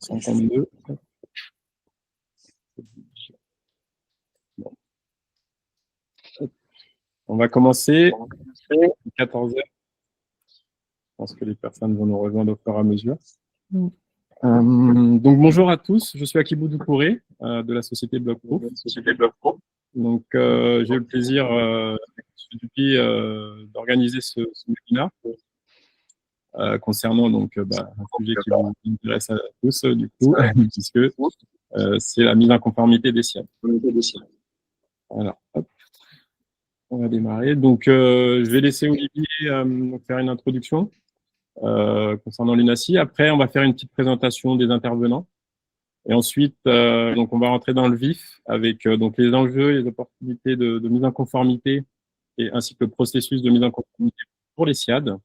52. Bon. On va commencer à 14h. Je pense que les personnes vont nous rejoindre au fur et à mesure. Donc bonjour à tous, je suis Akibou Doucouré de la société Blockproof. Donc j'ai eu le plaisir depuis d'organiser ce webinaire concernant donc un sujet qui vous intéresse à tous du coup puisque c'est la mise en conformité des SIAD. Voilà. Hop. On va démarrer. Donc je vais laisser Olivier faire une introduction concernant l'UNACI. Après, on va faire une petite présentation des intervenants. Et ensuite, donc on va rentrer dans le vif avec donc les enjeux et les opportunités de mise en conformité et ainsi que le processus de mise en conformité pour les SIAD.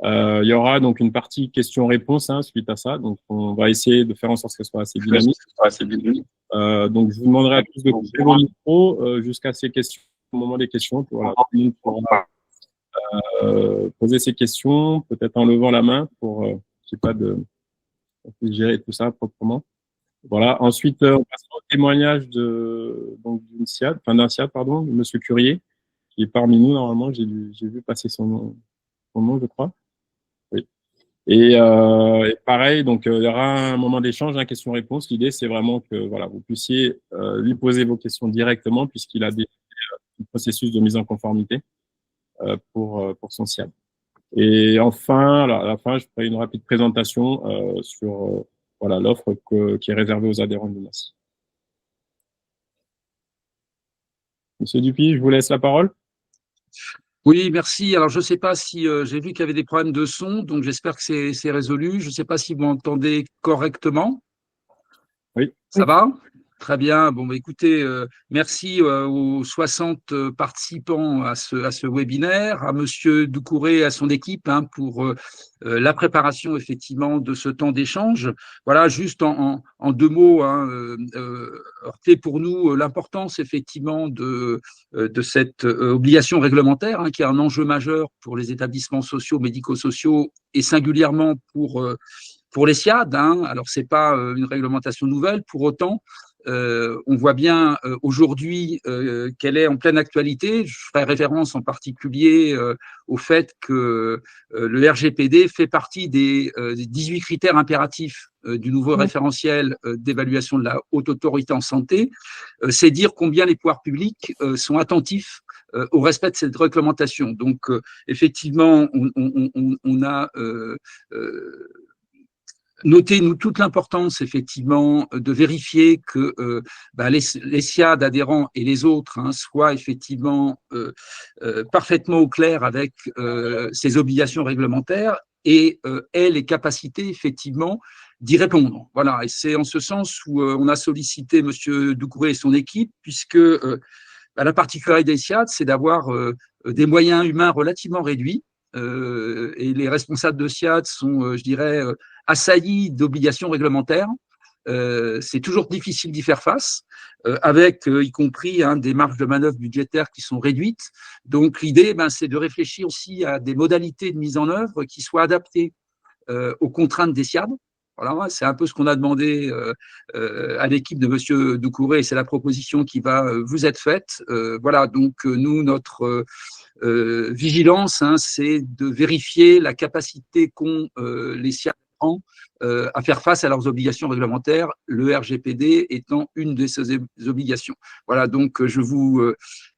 Il y aura donc une partie questions-réponses suite à ça. Donc on va essayer de faire en sorte que ce soit assez dynamique. Donc je vous demanderai à tous de couper vos micros jusqu'à ces questions, au moment des questions. Voilà, tout le monde pourra poser ses questions, peut-être en levant la main pour je sais pas gérer tout ça proprement. Voilà. Ensuite, on passe au témoignage donc d'un SIAD, de Monsieur Curier, qui est parmi nous normalement. J'ai vu passer son nom, je crois. Oui. Et pareil, donc il y aura un moment d'échange, question-réponse. L'idée, c'est vraiment que voilà, vous puissiez lui poser vos questions directement, puisqu'il a des processus de mise en conformité pour son SIAD. Et enfin, à la fin, je ferai une rapide présentation sur voilà l'offre qui est réservée aux adhérents de l'UNACI. Monsieur Dupuis, je vous laisse la parole. Oui, merci. Alors, je ne sais pas si j'ai vu qu'il y avait des problèmes de son, donc j'espère que c'est résolu. Je ne sais pas si vous m'entendez correctement. Oui. Ça va ? Très bien. Bon, écoutez, merci aux 60 participants à ce webinaire, à Monsieur Doucouré et à son équipe pour la préparation effectivement de ce temps d'échange. Voilà, juste en deux mots, heurter pour nous l'importance effectivement de cette obligation réglementaire qui est un enjeu majeur pour les établissements sociaux, médico-sociaux et singulièrement pour les SIAD. Alors, c'est pas une réglementation nouvelle. Pour autant, on voit bien aujourd'hui qu'elle est en pleine actualité. Je ferai référence en particulier au fait que le RGPD fait partie des 18 critères impératifs du nouveau référentiel d'évaluation de la haute autorité en santé. C'est dire combien les pouvoirs publics sont attentifs au respect de cette réglementation. Donc, effectivement, on a notez, nous, toute l'importance, effectivement, de vérifier que les SIAD adhérents et les autres soient effectivement parfaitement au clair avec ces obligations réglementaires et aient les capacités, effectivement, d'y répondre. Voilà, et c'est en ce sens où on a sollicité Monsieur Doucouré et son équipe, puisque la particularité des SIAD, c'est d'avoir des moyens humains relativement réduits. Et les responsables de SIAD sont, je dirais, assaillis d'obligations réglementaires. C'est toujours difficile d'y faire face, avec y compris des marges de manœuvre budgétaires qui sont réduites. Donc l'idée, c'est de réfléchir aussi à des modalités de mise en œuvre qui soient adaptées aux contraintes des SIAD. Voilà, c'est un peu ce qu'on a demandé à l'équipe de Monsieur Doucouré, et c'est la proposition qui va vous être faite. Voilà, donc nous, notre vigilance, c'est de vérifier la capacité qu'ont les SIAD à faire face à leurs obligations réglementaires, le RGPD étant une de ces obligations. Voilà, donc je vous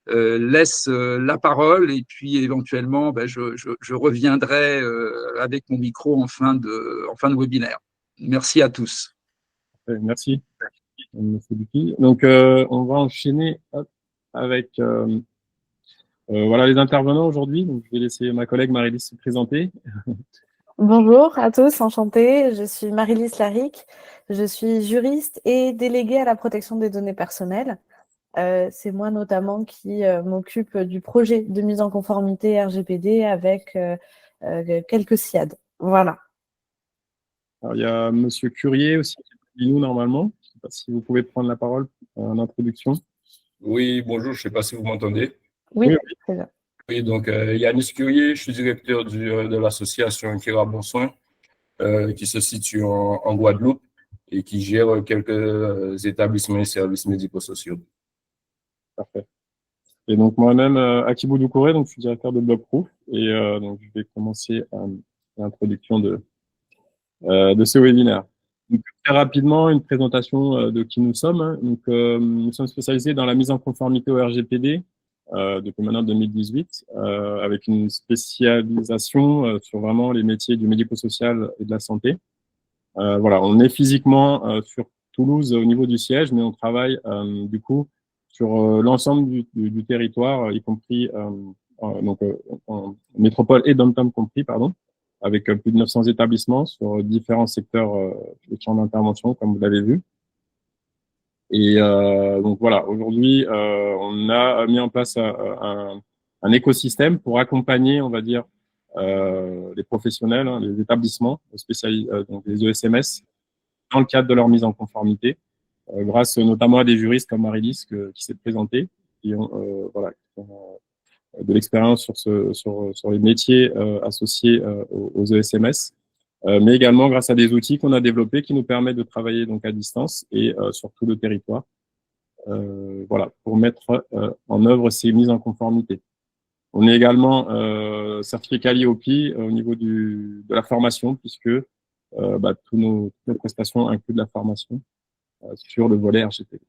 laisse la parole et puis éventuellement, je reviendrai avec mon micro en fin de webinaire. Merci à tous. Merci, Monsieur Dupuis. Donc, on va enchaîner avec voilà les intervenants aujourd'hui. Donc, je vais laisser ma collègue Marie-Lise se présenter. Bonjour à tous, enchantée. Je suis Marie-Lise Laric. Je suis juriste et déléguée à la protection des données personnelles. C'est moi notamment qui m'occupe du projet de mise en conformité RGPD avec quelques SIAD. Voilà. Alors, il y a Monsieur Curier aussi qui est parmi nous normalement. Je ne sais pas si vous pouvez prendre la parole en introduction. Oui, bonjour, je ne sais pas si vous m'entendez. Oui, très bien. Oui, donc Yanis Curier, je suis directeur de l'association Kira Bonsoin qui se situe en Guadeloupe. et qui gère quelques établissements et services médico-sociaux. Parfait. Et donc moi-même, Akibou Doucouré, donc je suis directeur de Blogproof, et donc je vais commencer l'introduction de ce webinaire. Donc, très rapidement, une présentation de qui nous sommes. Hein. Donc, nous sommes spécialisés dans la mise en conformité au RGPD depuis maintenant 2018, avec une spécialisation sur vraiment les métiers du médico-social et de la santé. Voilà, on est physiquement sur Toulouse au niveau du siège, mais on travaille du coup sur l'ensemble du territoire, y compris donc en métropole et dom-tom compris, pardon, avec plus de 900 établissements sur différents secteurs de champs d'intervention, comme vous l'avez vu. Et donc voilà, aujourd'hui, on a mis en place un écosystème pour accompagner, on va dire, les professionnels, hein, les établissements spécialisés, donc les ESMS, dans le cadre de leur mise en conformité, grâce notamment à des juristes comme Marie-Lise qui s'est présentée, qui ont voilà, qui ont, de l'expérience sur les métiers associés aux ESMS, mais également grâce à des outils qu'on a développés qui nous permettent de travailler donc à distance et sur tout le territoire, voilà, pour mettre en œuvre ces mises en conformité. On est également certifié Calliope au niveau de la formation, puisque toutes nos prestations incluent de la formation sur le volet RGPD.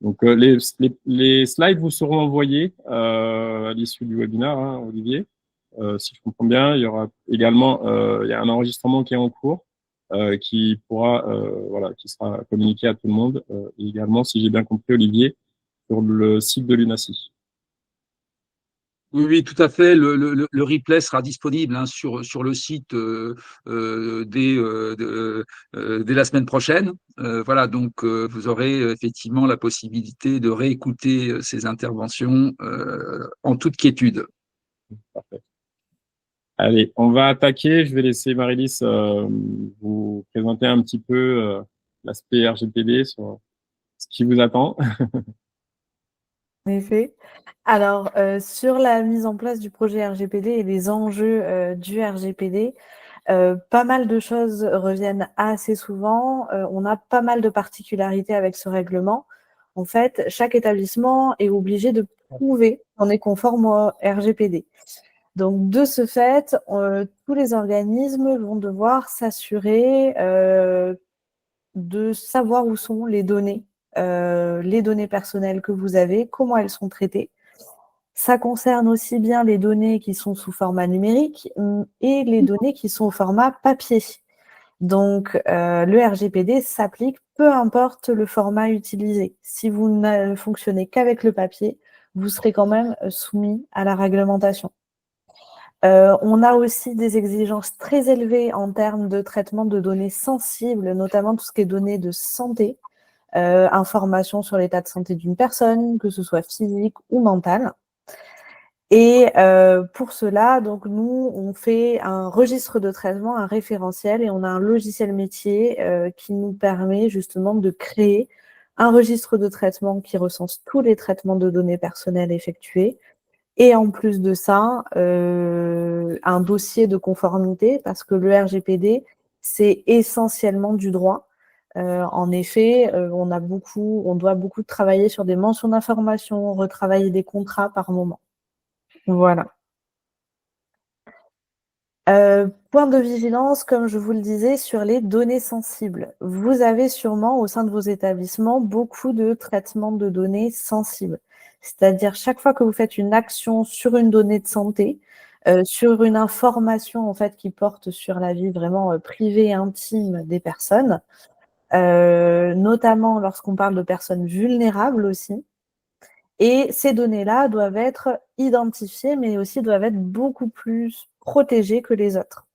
Donc les slides vous seront envoyés à l'issue du webinaire, hein, Olivier. Si je comprends bien, il y aura également il y a un enregistrement qui est en cours qui pourra voilà, qui sera communiqué à tout le monde et également, si j'ai bien compris, Olivier, sur le site de l'UNACI. Oui, oui, tout à fait. Le replay sera disponible hein, sur le site dès la semaine prochaine. Voilà, donc vous aurez effectivement la possibilité de réécouter ces interventions en toute quiétude. Parfait. Allez, on va attaquer. Je vais laisser Marie-Lise vous présenter un petit peu l'aspect RGPD sur ce qui vous attend. En effet. Alors, sur la mise en place du projet RGPD et les enjeux du RGPD, pas mal de choses reviennent assez souvent. On a pas mal de particularités avec ce règlement. En fait, chaque établissement est obligé de prouver qu'on est conforme au RGPD. Donc, de ce fait, tous les organismes vont devoir s'assurer de savoir où sont les données personnelles que vous avez, comment elles sont traitées. Ça concerne aussi bien les données qui sont sous format numérique et les données qui sont au format papier. Donc, le RGPD s'applique peu importe le format utilisé. Si vous ne fonctionnez qu'avec le papier, vous serez quand même soumis à la réglementation. On a aussi des exigences très élevées en termes de traitement de données sensibles, notamment tout ce qui est données de santé, informations sur l'état de santé d'une personne, que ce soit physique ou mentale. Et pour cela, donc nous, on fait un registre de traitement, un référentiel, et on a un logiciel métier qui nous permet justement de créer un registre de traitement qui recense tous les traitements de données personnelles effectués. Et en plus de ça, un dossier de conformité, parce que le RGPD, c'est essentiellement du droit. En effet, on doit beaucoup travailler sur des mentions d'information, retravailler des contrats par moment. Voilà. Point de vigilance, comme je vous le disais, sur les données sensibles. Vous avez sûrement au sein de vos établissements beaucoup de traitements de données sensibles. C'est-à-dire chaque fois que vous faites une action sur une donnée de santé, sur une information en fait qui porte sur la vie vraiment privée et intime des personnes, notamment lorsqu'on parle de personnes vulnérables aussi. Et ces données-là doivent être identifiées, mais aussi doivent être beaucoup plus protégées que les autres.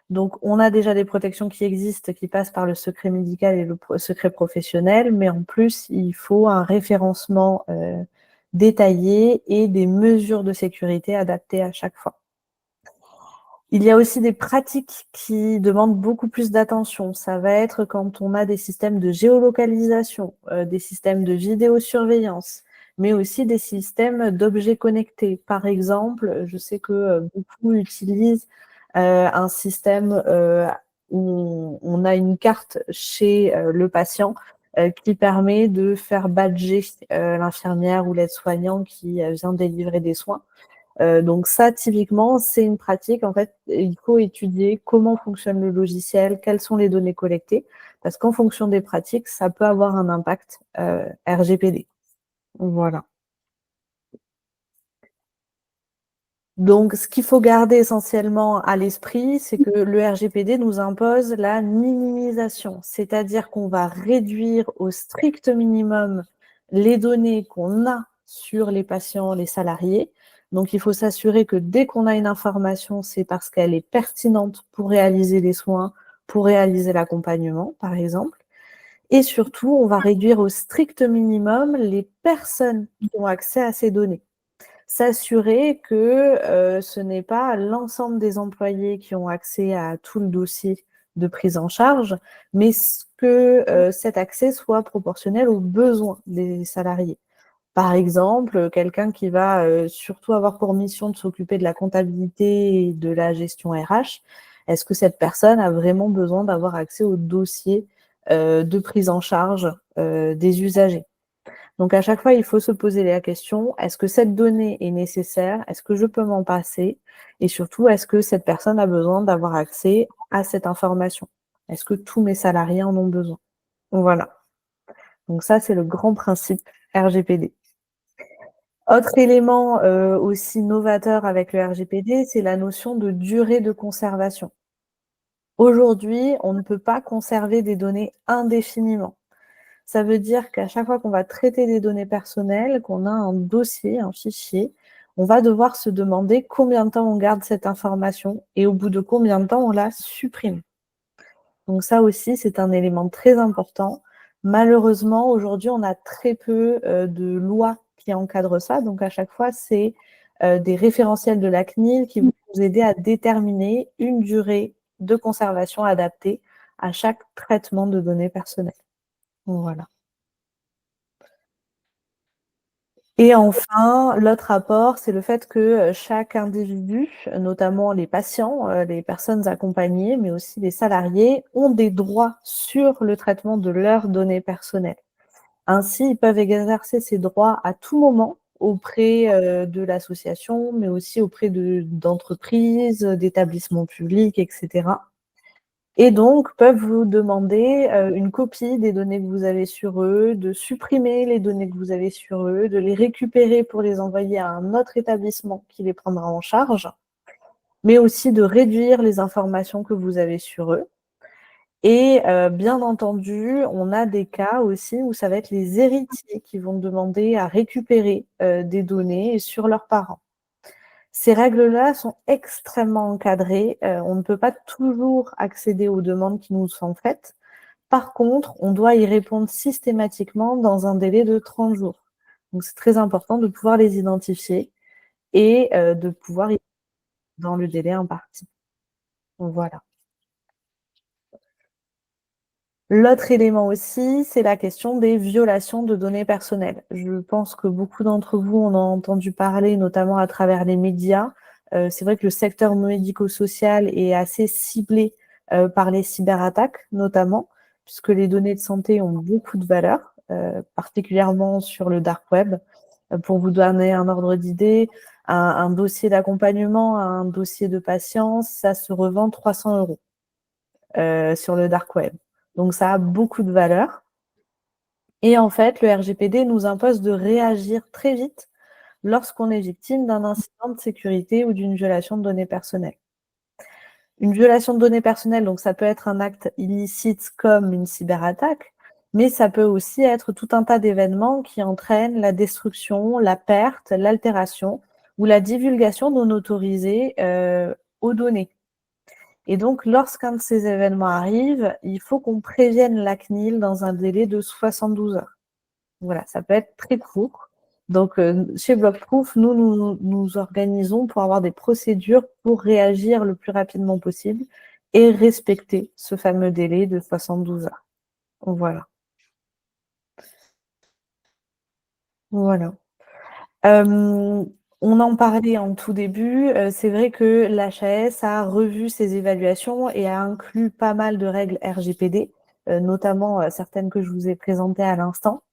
Donc, on a déjà des protections qui existent, qui passent par le secret médical et le secret professionnel, mais en plus, il faut un référencement détaillé et des mesures de sécurité adaptées à chaque fois. Il y a aussi des pratiques qui demandent beaucoup plus d'attention. Ça va être quand on a des systèmes de géolocalisation, des systèmes de vidéosurveillance, mais aussi des systèmes d'objets connectés. Par exemple, je sais que beaucoup utilisent un système où on a une carte chez le patient qui permet de faire badger l'infirmière ou l'aide-soignant qui vient délivrer des soins. Donc ça, typiquement, c'est une pratique. En fait, il faut étudier comment fonctionne le logiciel, quelles sont les données collectées, parce qu'en fonction des pratiques, ça peut avoir un impact RGPD. Voilà. Donc, ce qu'il faut garder essentiellement à l'esprit, c'est que le RGPD nous impose la minimisation, c'est-à-dire qu'on va réduire au strict minimum les données qu'on a sur les patients, les salariés. Donc, il faut s'assurer que dès qu'on a une information, c'est parce qu'elle est pertinente pour réaliser les soins, pour réaliser l'accompagnement, par exemple. Et surtout, on va réduire au strict minimum les personnes qui ont accès à ces données. S'assurer que ce n'est pas l'ensemble des employés qui ont accès à tout le dossier de prise en charge, mais que cet accès soit proportionnel aux besoins des salariés. Par exemple, quelqu'un qui va surtout avoir pour mission de s'occuper de la comptabilité et de la gestion RH, est-ce que cette personne a vraiment besoin d'avoir accès au dossier de prise en charge des usagers? Donc, à chaque fois, il faut se poser la question, est-ce que cette donnée est nécessaire? Est-ce que je peux m'en passer? Et surtout, est-ce que cette personne a besoin d'avoir accès à cette information? Est-ce que tous mes salariés en ont besoin? Voilà. Donc ça, c'est le grand principe RGPD. Autre élément aussi novateur avec le RGPD, c'est la notion de durée de conservation. Aujourd'hui, on ne peut pas conserver des données indéfiniment. Ça veut dire qu'à chaque fois qu'on va traiter des données personnelles, qu'on a un dossier, un fichier, on va devoir se demander combien de temps on garde cette information et au bout de combien de temps on la supprime. Donc ça aussi, c'est un élément très important. Malheureusement, aujourd'hui, on a très peu de lois qui encadrent ça. Donc à chaque fois, c'est des référentiels de la CNIL qui vont nous aider à déterminer une durée de conservation adaptée à chaque traitement de données personnelles. Voilà. Et enfin, l'autre apport, c'est le fait que chaque individu, notamment les patients, les personnes accompagnées, mais aussi les salariés, ont des droits sur le traitement de leurs données personnelles. Ainsi, ils peuvent exercer ces droits à tout moment auprès de l'association, mais aussi auprès d'entreprises, d'établissements publics, etc. Et donc, peuvent vous demander une copie des données que vous avez sur eux, de supprimer les données que vous avez sur eux, de les récupérer pour les envoyer à un autre établissement qui les prendra en charge, mais aussi de réduire les informations que vous avez sur eux. Et bien entendu, on a des cas aussi où ça va être les héritiers qui vont demander à récupérer des données sur leurs parents. Ces règles-là sont extrêmement encadrées. On ne peut pas toujours accéder aux demandes qui nous sont faites. Par contre, on doit y répondre systématiquement dans un délai de 30 jours. Donc, c'est très important de pouvoir les identifier et de pouvoir y répondre dans le délai imparti. Donc, voilà. L'autre élément aussi, c'est la question des violations de données personnelles. Je pense que beaucoup d'entre vous en ont entendu parler, notamment à travers les médias. C'est vrai que le secteur médico-social est assez ciblé par les cyberattaques, notamment, puisque les données de santé ont beaucoup de valeur, particulièrement sur le dark web. Pour vous donner un ordre d'idée, un dossier d'accompagnement, un dossier de patient, ça se revend 300 € sur le dark web. Donc, ça a beaucoup de valeur. Et en fait, le RGPD nous impose de réagir très vite lorsqu'on est victime d'un incident de sécurité ou d'une violation de données personnelles. Une violation de données personnelles, donc ça peut être un acte illicite comme une cyberattaque, mais ça peut aussi être tout un tas d'événements qui entraînent la destruction, la perte, l'altération ou la divulgation non autorisée aux données. Et donc, lorsqu'un de ces événements arrive, il faut qu'on prévienne la CNIL dans un délai de 72 heures. Voilà, ça peut être très court. Donc, chez Blockproof, nous organisons pour avoir des procédures pour réagir le plus rapidement possible et respecter ce fameux délai de 72 heures. Voilà. Voilà. On en parlait en tout début, c'est vrai que l'HAS a revu ses évaluations et a inclus pas mal de règles RGPD, notamment certaines que je vous ai présentées à l'instant.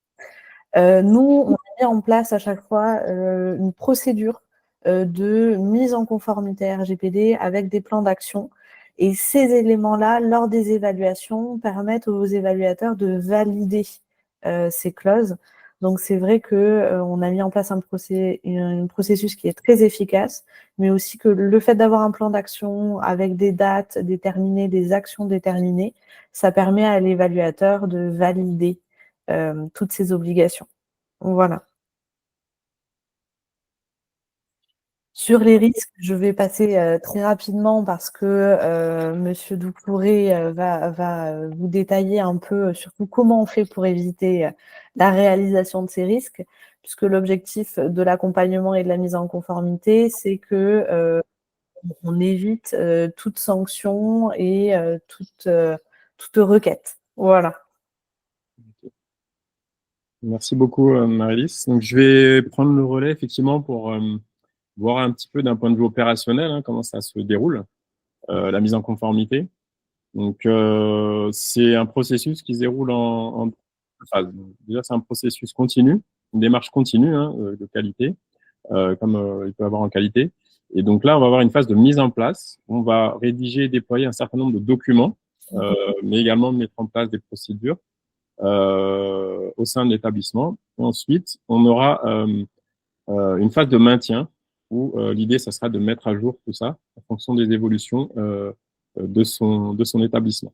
Nous, on a mis en place à chaque fois une procédure de mise en conformité RGPD avec des plans d'action. Et ces éléments-là, lors des évaluations, permettent aux évaluateurs de valider ces clauses. Donc c'est vrai que on a mis en place un processus qui est très efficace, mais aussi que le fait d'avoir un plan d'action avec des dates déterminées, des actions déterminées, ça permet à l'évaluateur de valider toutes ces obligations. Voilà. Sur les risques, je vais passer très rapidement parce que Monsieur Doucouré va vous détailler un peu surtout comment on fait pour éviter la réalisation de ces risques, puisque l'objectif de l'accompagnement et de la mise en conformité, c'est que on évite toute sanction et toute requête. Voilà. Merci beaucoup, Marie-Lise. Donc, je vais prendre le relais, effectivement, pour voir un petit peu d'un point de vue opérationnel comment ça se déroule, la mise en conformité. Donc, c'est un processus qui se déroule en phase. Déjà, c'est un processus continu, une démarche continue de qualité, comme il peut y avoir en qualité. Et donc là, on va avoir une phase de mise en place. On va rédiger et déployer un certain nombre de documents, mais également mettre en place des procédures au sein de l'établissement. Ensuite, on aura une phase de maintien où l'idée, ça sera de mettre à jour tout ça en fonction des évolutions de son établissement.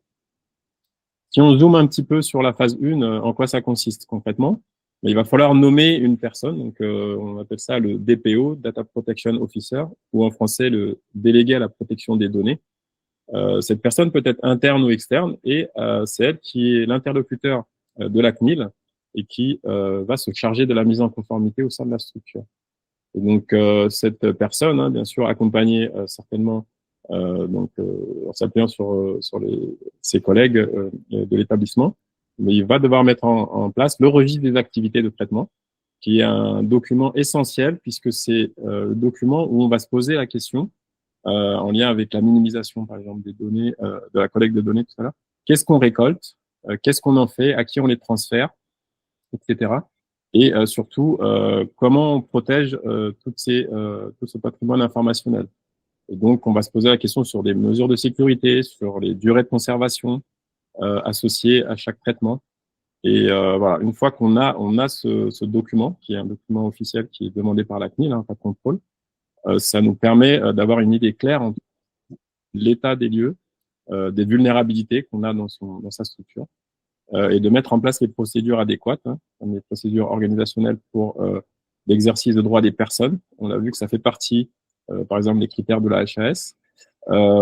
Si on zoome un petit peu sur la phase 1, en quoi ça consiste concrètement? Il va falloir nommer une personne, donc on appelle ça le DPO, Data Protection Officer, ou en français le délégué à la protection des données. Cette personne peut être interne ou externe, et c'est elle qui est l'interlocuteur de la CNIL et qui va se charger de la mise en conformité au sein de la structure. Et donc cette personne, bien sûr, accompagnée certainement en s'appuyant sur ses collègues de l'établissement, mais il va devoir mettre en place le registre des activités de traitement, qui est un document essentiel puisque c'est le document où on va se poser la question en lien avec la minimisation, par exemple, des données, de la collecte de données tout à l'heure. Qu'est-ce qu'on récolte? Qu'est-ce qu'on en fait? À qui on les transfère? Etc. Et surtout, comment on protège tout ce patrimoine informationnel. Et donc, on va se poser la question sur des mesures de sécurité, sur les durées de conservation associées à chaque traitement. Et voilà, une fois qu'on a ce document, qui est un document officiel qui est demandé par la CNIL, pas de contrôle, ça nous permet d'avoir une idée claire de l'état des lieux, des vulnérabilités qu'on a dans sa structure, et de mettre en place les procédures adéquates, les procédures organisationnelles pour l'exercice de droits des personnes. On a vu que ça fait partie, par exemple, des critères de la HAS,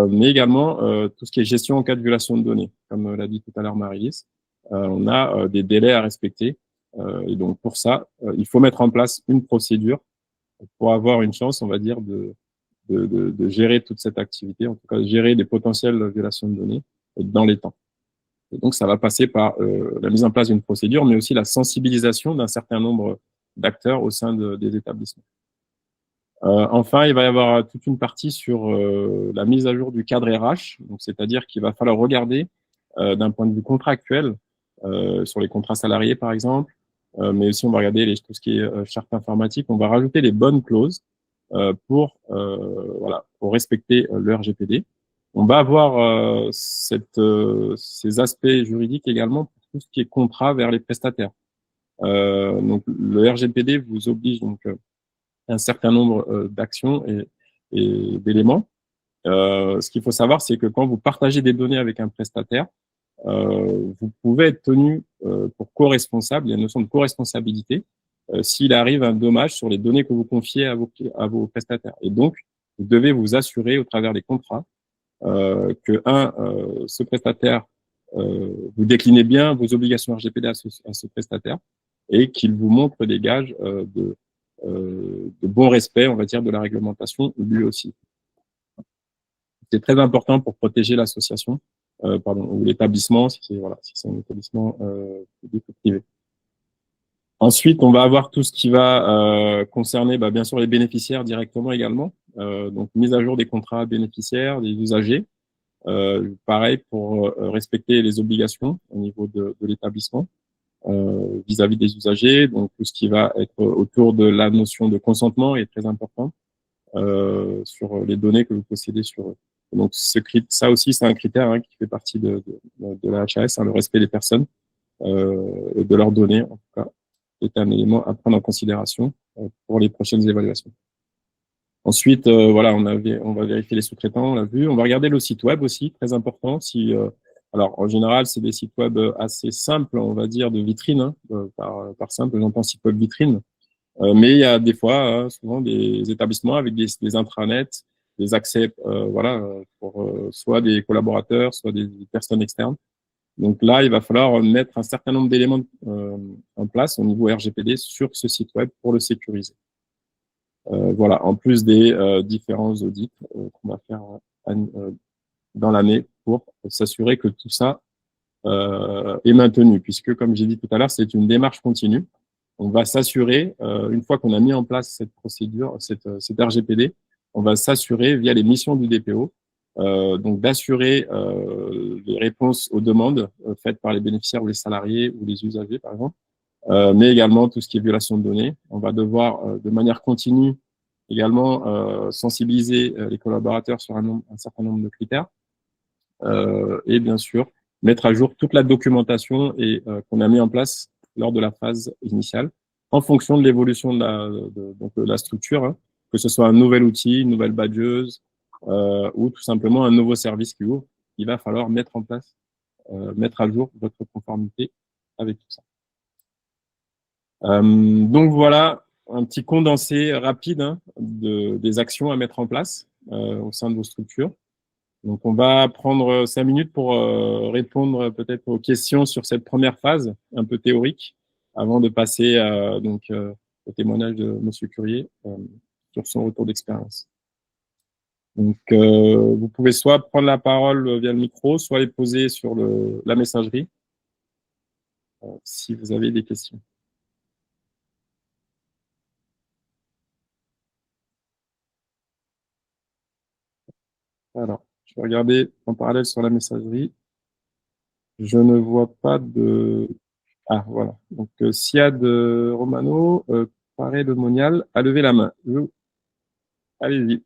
mais également tout ce qui est gestion en cas de violation de données. Comme l'a dit tout à l'heure Marie-Lise, on a des délais à respecter, et donc pour ça, il faut mettre en place une procédure pour avoir une chance, on va dire, de gérer toute cette activité, en tout cas gérer des potentielles violations de données dans les temps. Et donc, ça va passer par la mise en place d'une procédure, mais aussi la sensibilisation d'un certain nombre d'acteurs au sein des établissements. Enfin, il va y avoir toute une partie sur la mise à jour du cadre RH, donc c'est-à-dire qu'il va falloir regarder d'un point de vue contractuel, sur les contrats salariés par exemple, mais aussi on va regarder tout ce qui est charte informatique, on va rajouter les bonnes clauses pour respecter le RGPD. On va avoir ces aspects juridiques également pour tout ce qui est contrat vers les prestataires. Donc le RGPD vous oblige donc un certain nombre d'actions et d'éléments. Ce qu'il faut savoir, c'est que quand vous partagez des données avec un prestataire, vous pouvez être tenu pour co-responsable. Il y a une notion de co-responsabilité s'il arrive un dommage sur les données que vous confiez à vos prestataires. Et donc, vous devez vous assurer au travers des contrats que ce prestataire, vous déclinez bien vos obligations RGPD à ce prestataire et qu'il vous montre des gages de bon respect, on va dire, de la réglementation lui aussi. C'est très important pour protéger l'association, ou l'établissement, si c'est un établissement public ou privé. Ensuite, on va avoir tout ce qui va concerner bien sûr les bénéficiaires directement également. Donc mise à jour des contrats bénéficiaires, des usagers. Pareil pour respecter les obligations au niveau de l'établissement vis-à-vis des usagers. Donc tout ce qui va être autour de la notion de consentement est très important sur les données que vous possédez sur eux. Donc ça aussi c'est un critère qui fait partie de la HAS, le respect des personnes et de leurs données en tout cas est un élément à prendre en considération pour les prochaines évaluations. Ensuite, voilà, on va vérifier les sous-traitants, on l'a vu. On va regarder le site web aussi, très important. Alors, en général, c'est des sites web assez simples, on va dire, de vitrine. Par simple, j'entends site web vitrine. Mais il y a des fois, souvent, des établissements avec des intranets, des accès, voilà, pour soit des collaborateurs, soit des personnes externes. Donc là, il va falloir mettre un certain nombre d'éléments en place au niveau RGPD sur ce site web pour le sécuriser. Voilà, en plus des différents audits qu'on va faire dans l'année pour s'assurer que tout ça est maintenu, puisque comme j'ai dit tout à l'heure, c'est une démarche continue. On va s'assurer, une fois qu'on a mis en place cette procédure, cette RGPD, on va s'assurer via les missions du DPO, donc d'assurer les réponses aux demandes faites par les bénéficiaires ou les salariés ou les usagers, par exemple, mais également tout ce qui est violation de données. On va devoir de manière continue également sensibiliser les collaborateurs sur un certain nombre de critères et bien sûr mettre à jour toute la documentation et qu'on a mis en place lors de la phase initiale en fonction de l'évolution de la structure, que ce soit un nouvel outil, une nouvelle badgeuse ou tout simplement un nouveau service qui ouvre. Il va falloir mettre en place, mettre à jour votre conformité avec tout ça. Donc voilà un petit condensé rapide des actions à mettre en place au sein de vos structures. Donc on va prendre 5 minutes pour répondre peut-être aux questions sur cette première phase un peu théorique avant de passer au témoignage de Monsieur Curier sur son retour d'expérience. Donc vous pouvez soit prendre la parole via le micro, soit les poser sur la messagerie si vous avez des questions. Alors, je vais regarder en parallèle sur la messagerie. Je ne vois pas de... Ah, voilà. Donc, Siad Romano, Paré de Monial, a levé la main. Allez-y.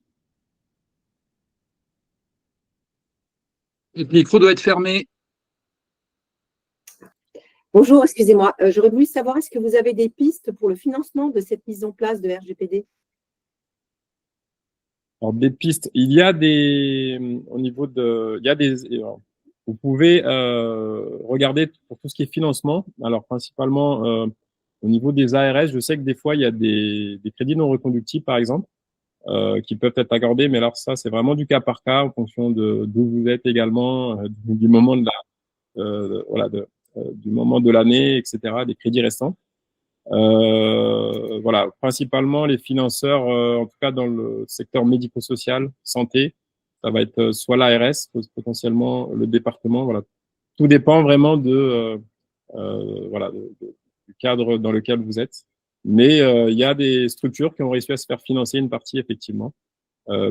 Le micro doit être fermé. Bonjour, excusez-moi. J'aurais voulu savoir, est-ce que vous avez des pistes pour le financement de cette mise en place de RGPD? Alors, des pistes. Il y a au niveau de, il y a des, vous pouvez regarder pour tout ce qui est financement. Alors, principalement au niveau des ARS, je sais que des fois il y a des crédits non reconductibles, par exemple, qui peuvent être accordés. Mais alors ça, c'est vraiment du cas par cas en fonction d'où vous êtes également, du moment de du moment de l'année, etc. Des crédits restants. Voilà, principalement les financeurs, en tout cas dans le secteur médico-social, santé, ça va être soit l'ARS, potentiellement le département. Voilà, tout dépend vraiment du cadre dans lequel vous êtes. Mais il y a des structures qui ont réussi à se faire financer une partie effectivement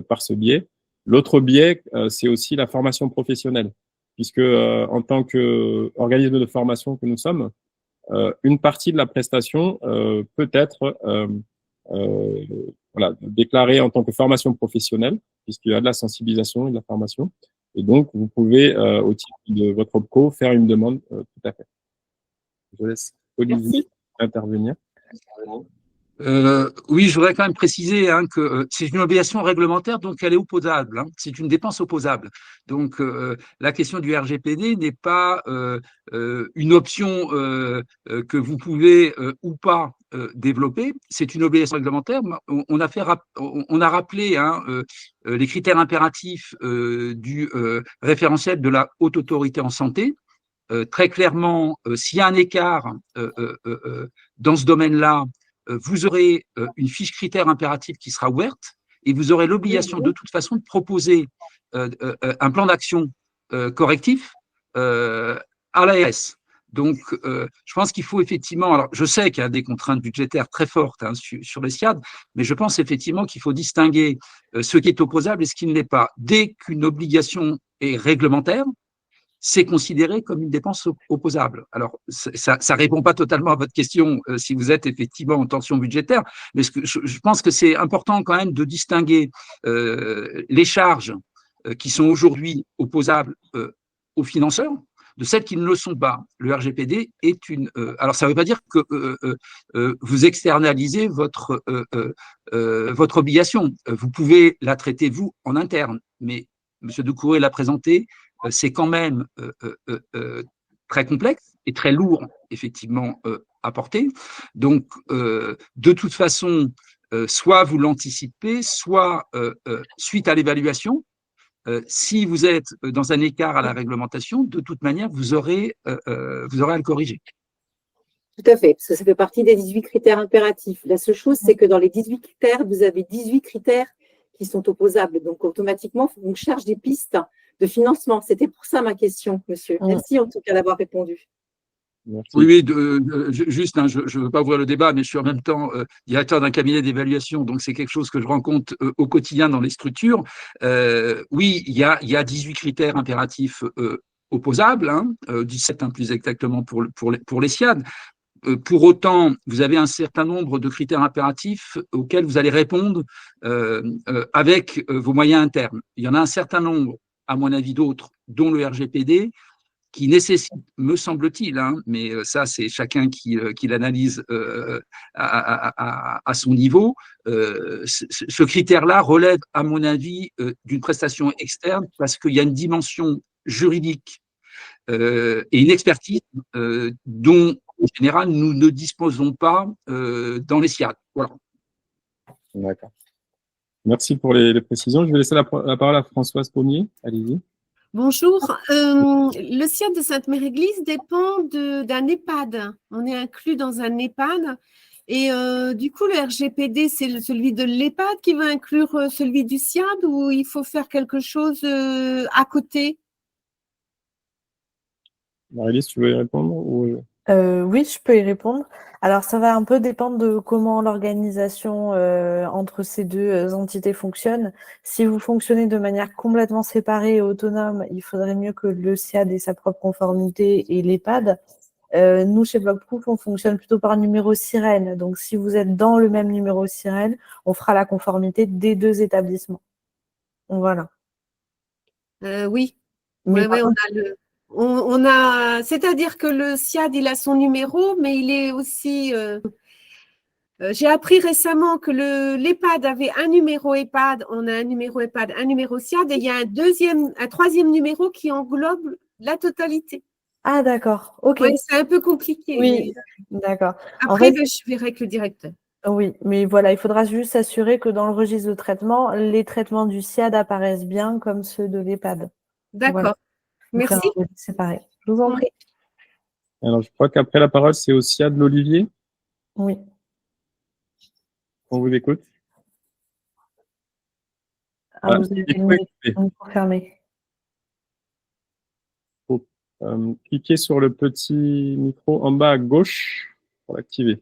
par ce biais. L'autre biais, c'est aussi la formation professionnelle, puisque en tant qu'organisme de formation que nous sommes, une partie de la prestation peut être déclarée en tant que formation professionnelle, puisqu'il y a de la sensibilisation et de la formation. Et donc, vous pouvez, au titre de votre OPCO, faire une demande tout à fait. Je laisse Olivier intervenir. Oui, je voudrais quand même préciser que c'est une obligation réglementaire, donc elle est opposable. C'est une dépense opposable. Donc la question du RGPD n'est pas une option que vous pouvez ou pas développer. C'est une obligation réglementaire. On a rappelé les critères impératifs du référentiel de la Haute Autorité en santé. Très clairement, s'il y a un écart dans ce domaine-là, vous aurez une fiche critères impératifs qui sera ouverte et vous aurez l'obligation de toute façon de proposer un plan d'action correctif à l'ARS. Donc, je pense qu'il faut effectivement, alors je sais qu'il y a des contraintes budgétaires très fortes sur les SIAD, mais je pense effectivement qu'il faut distinguer ce qui est opposable et ce qui ne l'est pas. Dès qu'une obligation est réglementaire, c'est considéré comme une dépense opposable. Alors, ça répond pas totalement à votre question si vous êtes effectivement en tension budgétaire, mais je pense que c'est important quand même de distinguer les charges qui sont aujourd'hui opposables aux financeurs de celles qui ne le sont pas. Le RGPD est une. Alors, ça ne veut pas dire que vous externalisez votre obligation. Vous pouvez la traiter vous en interne, mais M. Doucouré l'a présenté. C'est quand même très complexe et très lourd, effectivement, à porter. Donc, de toute façon, soit vous l'anticipez, soit suite à l'évaluation, si vous êtes dans un écart à la réglementation, de toute manière, vous aurez à le corriger. Tout à fait, parce que ça fait partie des 18 critères impératifs. La seule chose, c'est que dans les 18 critères, vous avez 18 critères qui sont opposables. Donc, automatiquement, il faut qu'on charge des pistes de financement. C'était pour ça ma question, monsieur. Merci en tout cas d'avoir répondu. Merci. Oui, juste, je ne veux pas ouvrir le débat, mais je suis en même temps directeur d'un cabinet d'évaluation, donc c'est quelque chose que je rencontre au quotidien dans les structures. Oui, il y a 18 critères impératifs opposables, 17 plus exactement pour les SIAD. Pour autant, vous avez un certain nombre de critères impératifs auxquels vous allez répondre avec vos moyens internes. Il y en a un certain nombre, à mon avis, d'autres, dont le RGPD, qui nécessite, me semble-t-il, mais ça c'est chacun qui l'analyse à son niveau, ce critère-là relève, à mon avis, d'une prestation externe parce qu'il y a une dimension juridique et une expertise dont, en général, nous ne disposons pas dans les SIAD. Voilà. D'accord. Merci pour les précisions. Je vais laisser la parole à Françoise Pommier. Allez-y. Bonjour. Le SIAD de Sainte-Mère-Église dépend d'un EHPAD. On est inclus dans un EHPAD. Et du coup, le RGPD, c'est celui de l'EHPAD qui va inclure celui du SIAD ou il faut faire quelque chose à côté? Marie-Lise, tu veux y répondre ou... Oui, je peux y répondre. Alors, ça va un peu dépendre de comment l'organisation entre ces deux entités fonctionne. Si vous fonctionnez de manière complètement séparée et autonome, il faudrait mieux que le SIAD ait sa propre conformité et l'EHPAD. Nous, chez Blockproof, on fonctionne plutôt par numéro sirène. Donc, si vous êtes dans le même numéro sirène, on fera la conformité des deux établissements. Donc, voilà. Oui. Ouais, on a, c'est-à-dire que le SIAD, il a son numéro, mais il est aussi. J'ai appris récemment que l'EHPAD avait un numéro EHPAD, on a un numéro EHPAD, un numéro SIAD, et il y a un troisième numéro qui englobe la totalité. Ah, d'accord. Ok. Ouais, c'est un peu compliqué. Oui, d'accord. Après, je verrai avec le directeur. Oui, mais voilà, il faudra juste s'assurer que dans le registre de traitement, les traitements du SIAD apparaissent bien comme ceux de l'EHPAD. D'accord. Voilà. Merci. C'est pareil. Je vous en prie. Alors, je crois qu'après la parole, c'est au SIAD l'Olivier. Oui. On vous écoute. Vous avez le micro fermé. Cliquez sur le petit micro en bas à gauche pour l'activer.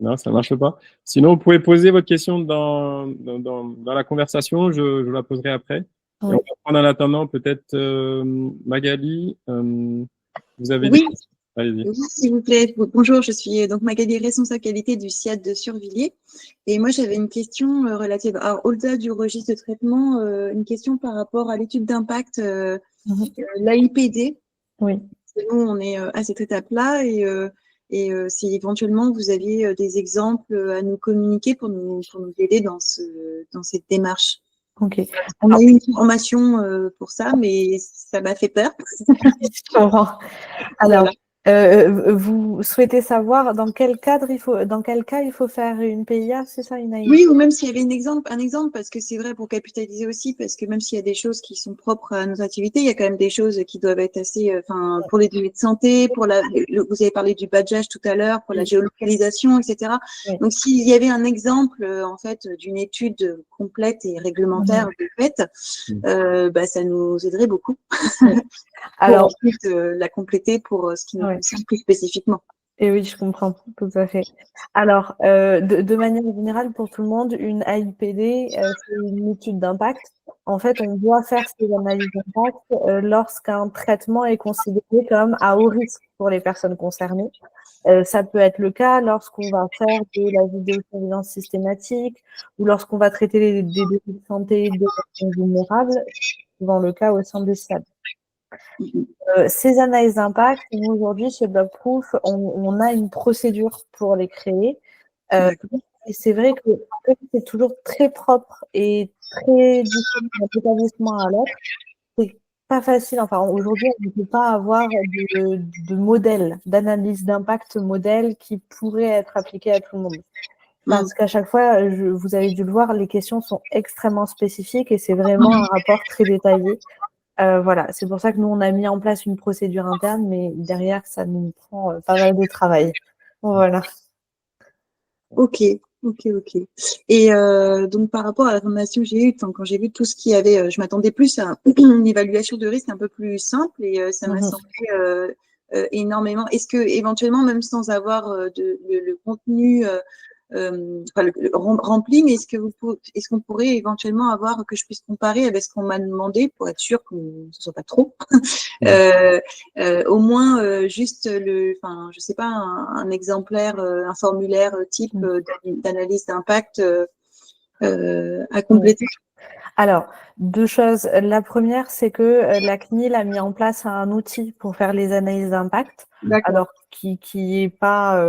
Non, ça ne marche pas. Sinon, vous pouvez poser votre question dans la conversation. Je la poserai après. Oui. Et on va prendre en attendant peut-être Magali. Vous avez oui. Allez-y. Oui, s'il vous plaît. Bonjour, je suis donc Magali, responsable qualité du SIAD de Survilliers. Et moi, j'avais une question relative, alors au-delà du registre de traitement, une question par rapport à l'étude d'impact, l'AIPD. Oui. Nous, on est à cette étape-là et si éventuellement vous aviez des exemples à nous communiquer pour nous aider dans cette démarche. Ok. On a eu une formation pour ça, mais ça m'a fait peur. Alors, Vous souhaitez savoir dans quel cas il faut faire une PIA, c'est ça, Inaïs? Oui, ou même s'il y avait un exemple, parce que c'est vrai pour capitaliser aussi, parce que même s'il y a des choses qui sont propres à nos activités, il y a quand même des choses qui doivent être assez, pour les données de santé, vous avez parlé du badgeage tout à l'heure, pour la géolocalisation, etc. Oui. Donc, s'il y avait un exemple, en fait, d'une étude complète et réglementaire faite, ça nous aiderait beaucoup. Alors, pour ensuite la compléter pour ce qui nous concerne plus spécifiquement. Et oui, je comprends tout à fait. Alors, de manière générale, pour tout le monde, une AIPD, c'est une étude d'impact. En fait, on doit faire ces analyses d'impact lorsqu'un traitement est considéré comme à haut risque pour les personnes concernées. Ça peut être le cas lorsqu'on va faire de la vidéosurveillance systématique ou lorsqu'on va traiter des données de santé de personnes vulnérables, souvent le cas au sein des SIAD. Ces analyses d'impact, nous aujourd'hui chez Blockproof, on a une procédure pour les créer. Et c'est vrai que c'est toujours très propre et très différent d'un établissement à l'autre. C'est pas facile. Enfin, aujourd'hui, on ne peut pas avoir de modèle, d'analyse d'impact modèle qui pourrait être appliqué à tout le monde. Parce qu'à chaque fois, vous avez dû le voir, les questions sont extrêmement spécifiques et c'est vraiment un rapport très détaillé. Voilà, c'est pour ça que nous, on a mis en place une procédure interne, mais derrière, ça nous prend pas mal de travail. Voilà. Ok. Et donc, par rapport à la formation que j'ai eue, quand j'ai vu tout ce qu'il y avait, je m'attendais plus à une évaluation de risque un peu plus simple et ça m'a semblé énormément. Est-ce que, éventuellement, même sans avoir le contenu rempli, mais est-ce qu'on pourrait éventuellement avoir que je puisse comparer avec ce qu'on m'a demandé pour être sûr que ce soit pas trop au moins juste je sais pas, un exemplaire, un formulaire type d'analyse d'impact à compléter. Alors, deux choses. La première, c'est que la CNIL a mis en place un outil pour faire les analyses d'impact. Alors, qui est pas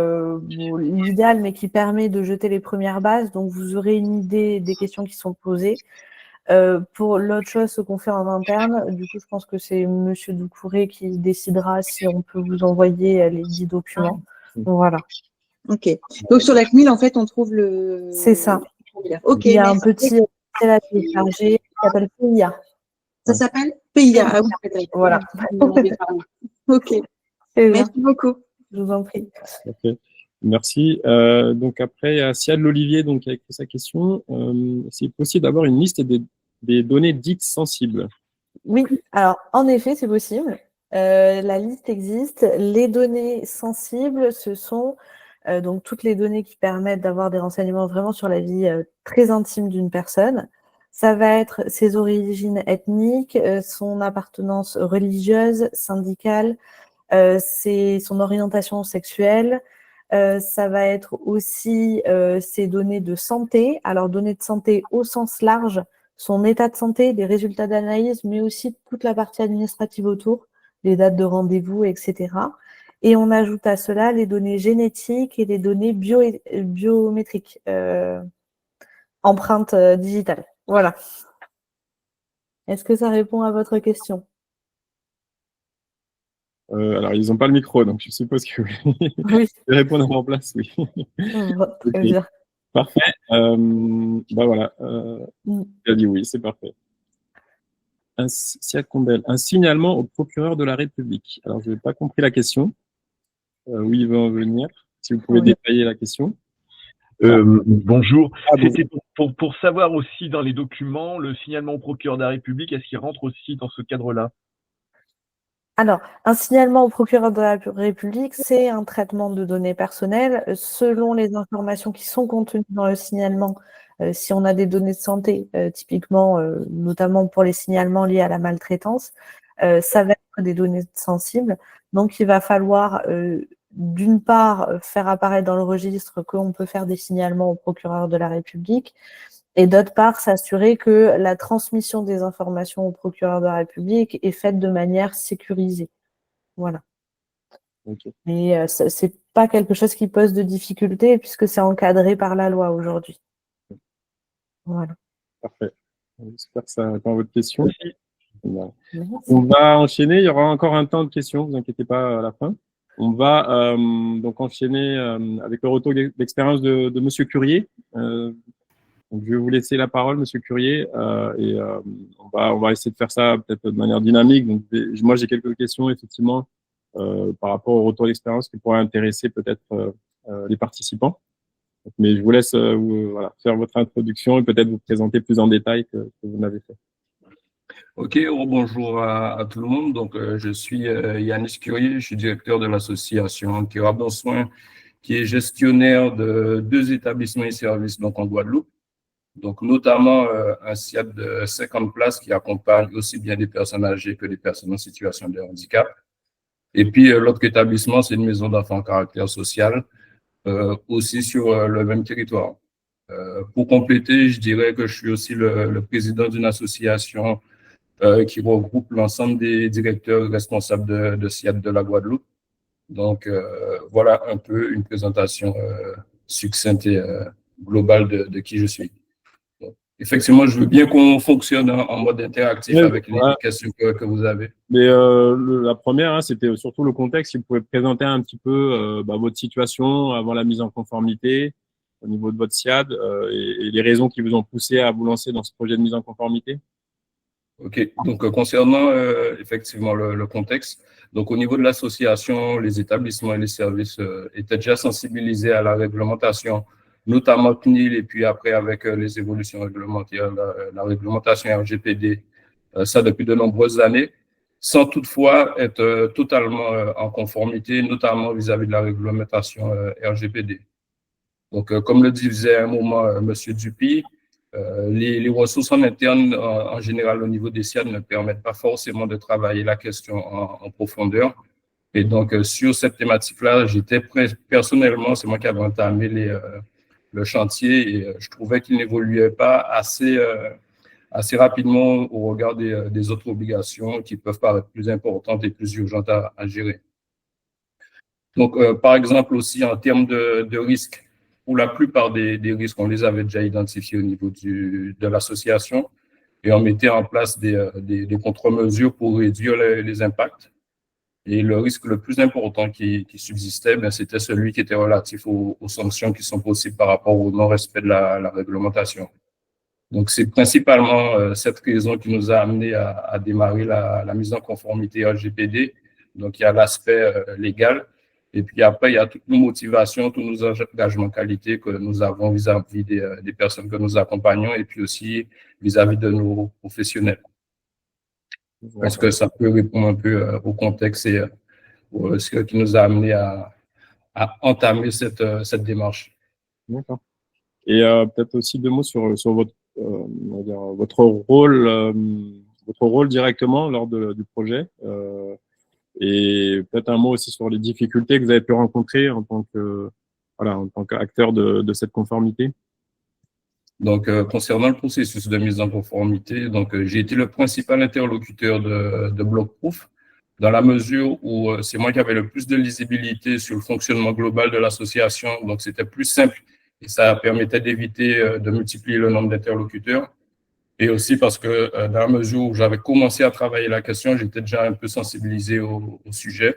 l'idéal, mais qui permet de jeter les premières bases. Donc, vous aurez une idée des questions qui sont posées. Pour l'autre chose, ce qu'on fait en interne, du coup, je pense que c'est Monsieur Doucouré qui décidera si on peut vous envoyer les 10 documents. Voilà. Ok. Donc, sur la CNIL, en fait, on trouve le... C'est ça. Ok. Il y a un petit à télécharger qui s'appelle PIA. Ça s'appelle PIA. Ah oui, peut-être. Voilà. Ok. Merci beaucoup. Je vous en prie. Okay. Merci. Donc après, il y a Siad L'Olivier donc, qui a écrit sa question. C'est possible d'avoir une liste des données dites sensibles? Oui, alors en effet, c'est possible. La liste existe. Les données sensibles, ce sont donc toutes les données qui permettent d'avoir des renseignements vraiment sur la vie très intime d'une personne. Ça va être ses origines ethniques, son appartenance religieuse, syndicale, son orientation sexuelle. Ça va être aussi ses données de santé. Alors, données de santé au sens large, son état de santé, les résultats d'analyse, mais aussi toute la partie administrative autour, les dates de rendez-vous, etc. Et on ajoute à cela les données génétiques et les données biométriques, empreintes digitales. Voilà. Est-ce que ça répond à votre question? Alors, ils n'ont pas le micro, donc je suppose que oui. Oui. Je vais répondre à mon place, oui. Très bien. Parfait. Voilà. Il a dit oui, c'est parfait. Siad Combel, un signalement au procureur de la République. Alors, je n'ai pas compris la question. Où il veut en venir. Si vous pouvez détailler la question. Bonjour. C'était pour savoir aussi dans les documents, le signalement au procureur de la République, est-ce qu'il rentre aussi dans ce cadre-là? Alors, un signalement au procureur de la République, c'est un traitement de données personnelles selon les informations qui sont contenues dans le signalement. Si on a des données de santé, typiquement, notamment pour les signalements liés à la maltraitance, ça va être des données sensibles. Donc, il va falloir, d'une part, faire apparaître dans le registre qu'on peut faire des signalements au procureur de la République, et d'autre part, s'assurer que la transmission des informations au procureur de la République est faite de manière sécurisée. Voilà. Okay. Mais c'est pas quelque chose qui pose de difficulté puisque c'est encadré par la loi aujourd'hui. Voilà. Parfait. J'espère que ça répond à votre question. Merci. On va enchaîner. Il y aura encore un temps de questions, ne vous inquiétez pas à la fin. On va donc enchaîner avec le retour d'expérience de Monsieur Curier. Donc je vais vous laisser la parole, Monsieur Curier, et on va essayer de faire ça peut-être de manière dynamique. Donc moi j'ai quelques questions effectivement par rapport au retour d'expérience qui pourraient intéresser peut-être les participants. Mais je vous laisse voilà, faire votre introduction et peut-être vous présenter plus en détail que vous n'avez fait. Ok, bonjour à tout le monde. Donc, je suis Yannis Curier, je suis directeur de l'association Kira Bon Soin, qui est gestionnaire de 2 établissements et services donc en Guadeloupe. Donc, notamment un SIAD de 50 places qui accompagne aussi bien des personnes âgées que des personnes en situation de handicap. Et puis, l'autre établissement, c'est une maison d'enfants en caractère social, aussi sur le même territoire. Pour compléter, je dirais que je suis aussi le président d'une association qui regroupe l'ensemble des directeurs responsables de SIAD de la Guadeloupe. Donc, voilà un peu une présentation succincte et globale de qui je suis. Donc, effectivement, je veux bien qu'on fonctionne en mode interactif avec les questions que vous avez. Mais la première, c'était surtout le contexte. Si vous pouvez présenter un petit peu votre situation avant la mise en conformité au niveau de votre SIAD et les raisons qui vous ont poussé à vous lancer dans ce projet de mise en conformité. Ok, donc concernant effectivement le contexte, donc au niveau de l'association, les établissements et les services étaient déjà sensibilisés à la réglementation, notamment CNIL et puis après avec les évolutions réglementaires, la réglementation RGPD, ça depuis de nombreuses années, sans toutefois être totalement en conformité, notamment vis-à-vis de la réglementation RGPD. Donc comme le disait à un moment Monsieur Dupuy, les ressources en interne, en général, au niveau des SIAD, ne permettent pas forcément de travailler la question en profondeur. Et donc, sur cette thématique-là, j'étais personnellement, c'est moi qui avais entamé le chantier et je trouvais qu'il n'évoluait pas assez rapidement au regard des autres obligations qui peuvent paraître plus importantes et plus urgentes à gérer. Donc, par exemple, aussi en termes de risques, pour la plupart des risques, on les avait déjà identifiés au niveau de l'association et on mettait en place des contre-mesures pour réduire les impacts. Et le risque le plus important qui subsistait, c'était celui qui était relatif aux sanctions qui sont possibles par rapport au non-respect de la réglementation. Donc, c'est principalement cette raison qui nous a amené à démarrer la mise en conformité RGPD. Donc, il y a l'aspect légal. Et puis après, il y a toutes nos motivations, tous nos engagements qualité que nous avons vis-à-vis des personnes que nous accompagnons et puis aussi vis-à-vis de nos professionnels. Est-ce que ça peut répondre un peu au contexte et ce qui nous a amené à entamer cette démarche? D'accord. Et peut-être aussi 2 mots sur votre rôle directement lors du projet. Et peut-être un mot aussi sur les difficultés que vous avez pu rencontrer en tant qu'acteur de cette conformité. Donc, concernant le processus de mise en conformité, donc j'ai été le principal interlocuteur de Blockproof dans la mesure où c'est moi qui avais le plus de lisibilité sur le fonctionnement global de l'association. Donc, c'était plus simple et ça permettait d'éviter de multiplier le nombre d'interlocuteurs. Et aussi parce que dans la mesure où j'avais commencé à travailler la question, j'étais déjà un peu sensibilisé au sujet.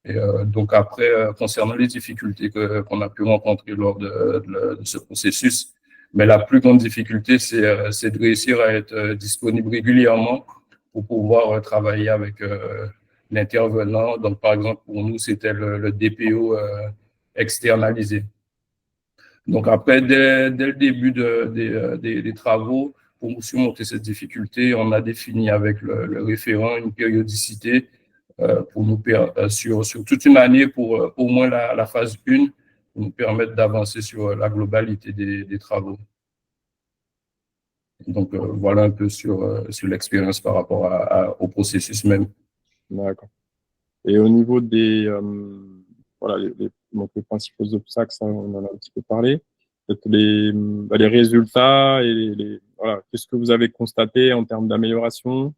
Et donc après, concernant les difficultés qu'on a pu rencontrer lors de ce processus, mais la plus grande difficulté, c'est de réussir à être disponible régulièrement pour pouvoir travailler avec l'intervenant. Donc par exemple, pour nous, c'était le DPO externalisé. Donc après, dès le début des travaux, pour surmonter cette difficulté, on a défini avec le référent une périodicité pour nous sur toute une année pour au moins la phase 1 pour nous permettre d'avancer sur la globalité des travaux. Donc voilà un peu sur l'expérience par rapport au processus même. D'accord. Et au niveau des les principaux obstacles, ça, on en a un petit peu parlé. Peut-être les résultats et qu'est-ce que vous avez constaté en termes d'amélioration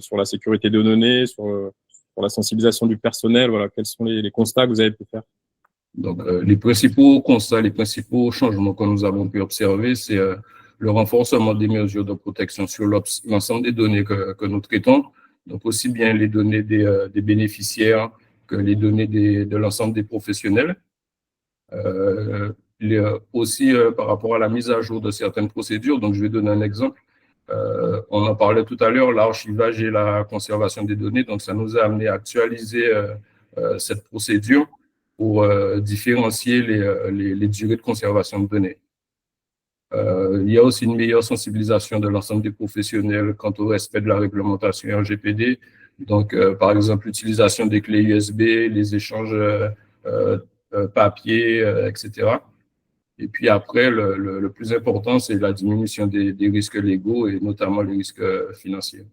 sur la sécurité de données, sur la sensibilisation du personnel. Voilà, quels sont les constats que vous avez pu faire? Donc, les principaux constats, les principaux changements que nous avons pu observer, c'est le renforcement des mesures de protection sur l'ensemble des données que nous traitons. Donc, aussi bien les données des bénéficiaires que les données de l'ensemble des professionnels. Aussi par rapport à la mise à jour de certaines procédures. Donc, je vais donner un exemple. On en parlait tout à l'heure, l'archivage et la conservation des données. Donc, ça nous a amené à actualiser cette procédure pour différencier les durées de conservation de données. Il y a aussi une meilleure sensibilisation de l'ensemble des professionnels quant au respect de la réglementation RGPD. Donc, par exemple, l'utilisation des clés USB, les échanges papier, etc. Et puis après, le plus important, c'est la diminution des risques légaux et notamment les risques financiers.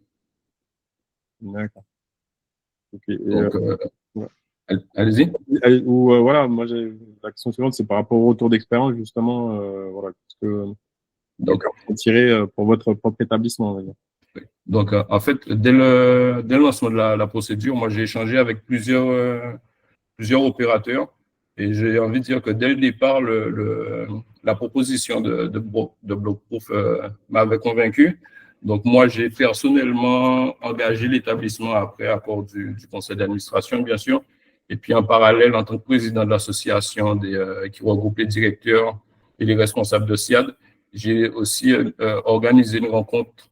D'accord. Okay. Donc, allez-y. Voilà, moi, la question suivante, c'est par rapport au retour d'expérience, justement, voilà, ce que vous tirez pour votre propre établissement, on va dire. Donc, en fait, dès le lancement de la procédure, moi, j'ai échangé avec plusieurs opérateurs. Et j'ai envie de dire que dès le départ, la proposition de Blockproof m'avait convaincu. Donc, moi, j'ai personnellement engagé l'établissement après accord du conseil d'administration, bien sûr. Et puis, en parallèle, en tant que président de l'association qui regroupe les directeurs et les responsables de SIAD, j'ai aussi organisé une rencontre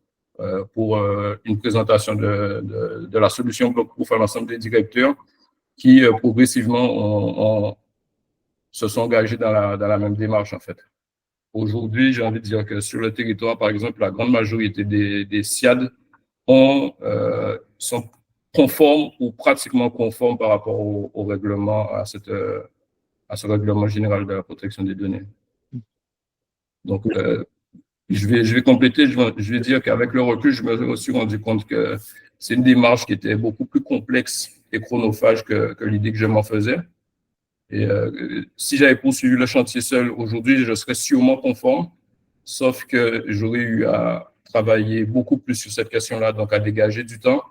pour une présentation de la solution Blockproof à l'ensemble des directeurs qui, progressivement, se sont engagés dans la même démarche, en fait. Aujourd'hui, j'ai envie de dire que sur le territoire, par exemple, la grande majorité des SIAD sont conformes ou pratiquement conformes par rapport au règlement, à ce règlement général de la protection des données. Donc, je vais compléter, je vais dire qu'avec le recul, je me suis rendu compte que c'est une démarche qui était beaucoup plus complexe et chronophage que l'idée que je m'en faisais. Et si j'avais poursuivi le chantier seul, aujourd'hui, je serais sûrement conforme, sauf que j'aurais eu à travailler beaucoup plus sur cette question-là, donc à dégager du temps.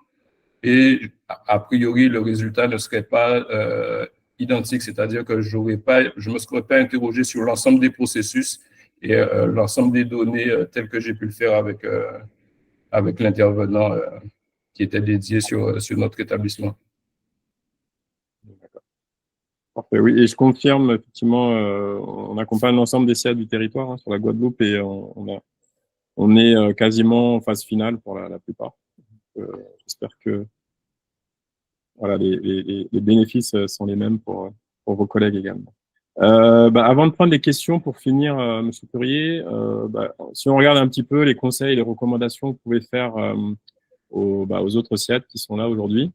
Et a priori, le résultat ne serait pas identique, c'est-à-dire que je me serais pas interrogé sur l'ensemble des processus et l'ensemble des données telles que j'ai pu le faire avec l'intervenant qui était dédié sur notre établissement. Parfait, oui, et je confirme, effectivement, on accompagne l'ensemble des SIAD du territoire sur la Guadeloupe et on est quasiment en phase finale pour la plupart. J'espère que voilà, les bénéfices sont les mêmes pour vos collègues également. Avant de prendre les questions, pour finir, Monsieur Courrier, si on regarde un petit peu les conseils et les recommandations que vous pouvez faire aux autres SIAD qui sont là aujourd'hui,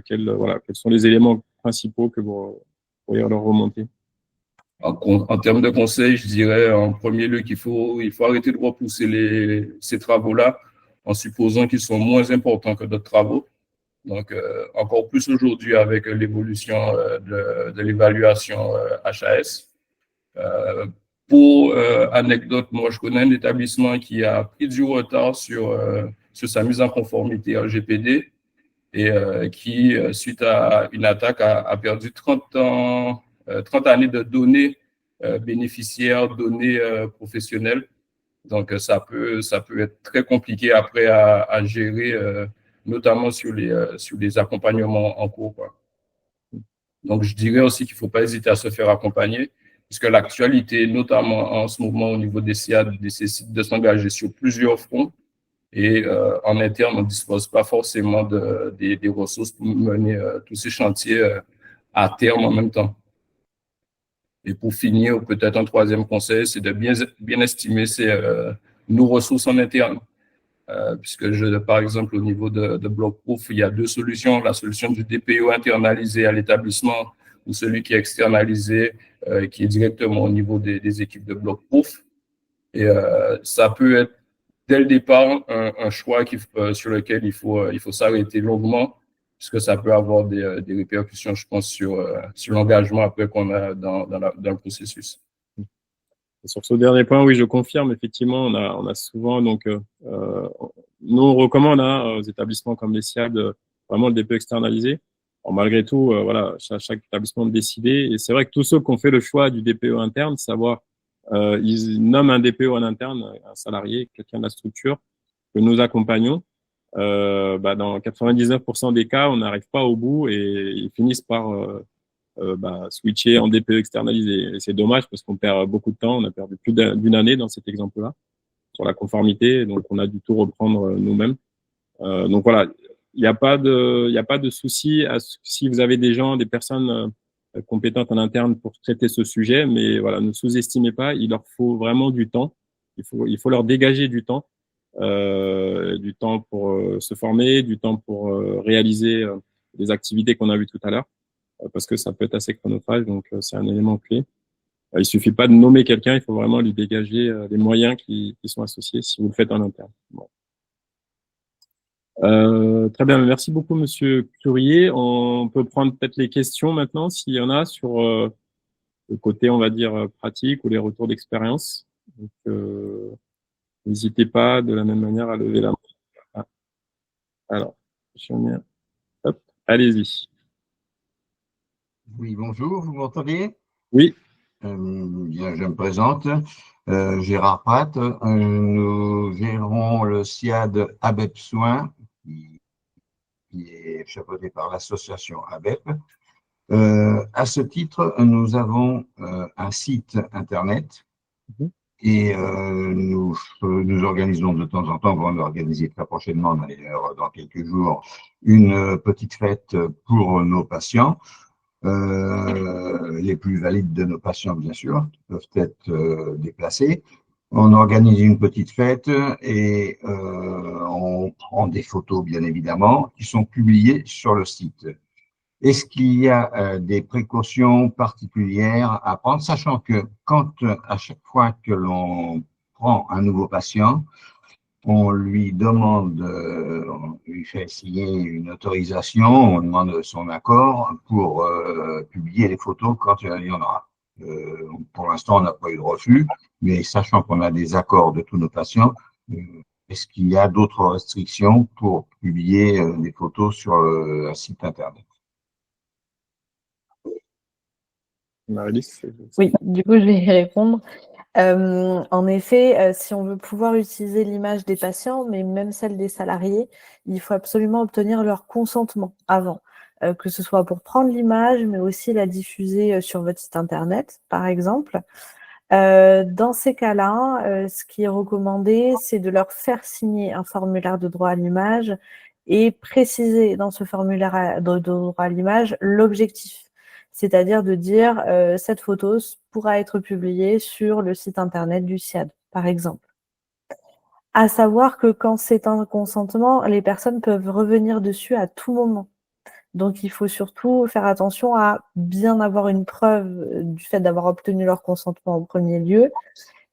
quels sont les éléments principaux que vous pourriez leur remonter? En termes de conseils, je dirais en premier lieu qu'il faut arrêter de repousser ces travaux-là en supposant qu'ils sont moins importants que d'autres travaux. Donc, encore plus aujourd'hui avec l'évolution de l'évaluation HAS. Pour anecdote, moi, je connais un établissement qui a pris du retard sur sa mise en conformité RGPD et qui, suite à une attaque, a perdu 30 années de données bénéficiaires, données professionnelles. Donc, ça peut être très compliqué après à gérer, notamment sur les accompagnements en cours, quoi. Donc, je dirais aussi qu'il ne faut pas hésiter à se faire accompagner, puisque l'actualité, notamment en ce moment au niveau des SIAD, nécessite de s'engager sur plusieurs fronts. Et en interne, on ne dispose pas forcément des ressources pour mener tous ces chantiers à terme en même temps. Et pour finir, peut-être un troisième conseil, c'est de bien estimer nos ressources en interne. Puisque par exemple, au niveau de Blockproof, il y a deux solutions. La solution du DPO internalisé à l'établissement ou celui qui est externalisé, qui est directement au niveau des équipes de Blockproof. Et ça peut être dès le départ un choix sur lequel il faut s'arrêter longuement, puisque ça peut avoir des répercussions, je pense, sur l'engagement après qu'on a dans le processus. Et sur ce dernier point, oui, je confirme, effectivement, on a souvent, donc, nous, on recommande aux établissements comme les SIAD vraiment le DPO externalisé. Alors, malgré tout, voilà, chaque établissement de décider. Et c'est vrai que tous ceux qui ont fait le choix du DPO interne, savoir, ils nomment un DPO en interne, un salarié, quelqu'un de la structure, que nous accompagnons. dans 99% des cas, on n'arrive pas au bout et ils finissent par switcher en DPE externalisé. Et c'est dommage parce qu'on perd beaucoup de temps. On a perdu plus d'une année dans cet exemple-là sur la conformité. Donc, on a dû tout reprendre nous-mêmes. Donc voilà, il n'y a pas de souci si vous avez des personnes compétentes en interne pour traiter ce sujet. Mais voilà, ne sous-estimez pas. Il leur faut vraiment du temps. Il faut leur dégager du temps pour se former, du temps pour réaliser les activités qu'on a vues tout à l'heure, parce que ça peut être assez chronophage, donc c'est un élément clé. Il suffit pas de nommer quelqu'un, il faut vraiment lui dégager les moyens qui sont associés si vous le faites en interne. Bon. Très bien, merci beaucoup Monsieur Curier. On peut prendre peut-être les questions maintenant, s'il y en a, sur le côté, on va dire, pratique ou les retours d'expérience. Donc, n'hésitez pas de la même manière à lever la main. Ah. Alors, hop, allez-y. Oui, bonjour, vous m'entendez? Oui. Bien, je me présente, Gérard Pratt. Nous gérons le SIAD ABEP Soins, qui est chapeauté par l'association ABEP. À ce titre, nous avons un site internet et nous organisons de temps en temps, on va organiser très prochainement, d'ailleurs dans quelques jours, une petite fête pour nos patients. Les plus valides de nos patients, bien sûr, qui peuvent être déplacés. On organise une petite fête et on prend des photos, bien évidemment, qui sont publiées sur le site. Est-ce qu'il y a des précautions particulières à prendre, sachant que à chaque fois que l'on prend un nouveau patient, on lui demande, on lui fait signer une autorisation, on demande son accord pour publier les photos quand il y en aura. Pour l'instant, on n'a pas eu de refus, mais sachant qu'on a des accords de tous nos patients, est-ce qu'il y a d'autres restrictions pour publier des photos sur un site internet? Oui, du coup, je vais y répondre. En effet, si on veut pouvoir utiliser l'image des patients, mais même celle des salariés, il faut absolument obtenir leur consentement avant, que ce soit pour prendre l'image, mais aussi la diffuser sur votre site internet, par exemple. Dans ces cas-là, ce qui est recommandé, c'est de leur faire signer un formulaire de droit à l'image et préciser dans ce formulaire de droit à l'image l'objectif. C'est-à-dire de dire cette photo pourra être publiée sur le site internet du SIAD, par exemple. À savoir que quand c'est un consentement, les personnes peuvent revenir dessus à tout moment. Donc, il faut surtout faire attention à bien avoir une preuve du fait d'avoir obtenu leur consentement en premier lieu.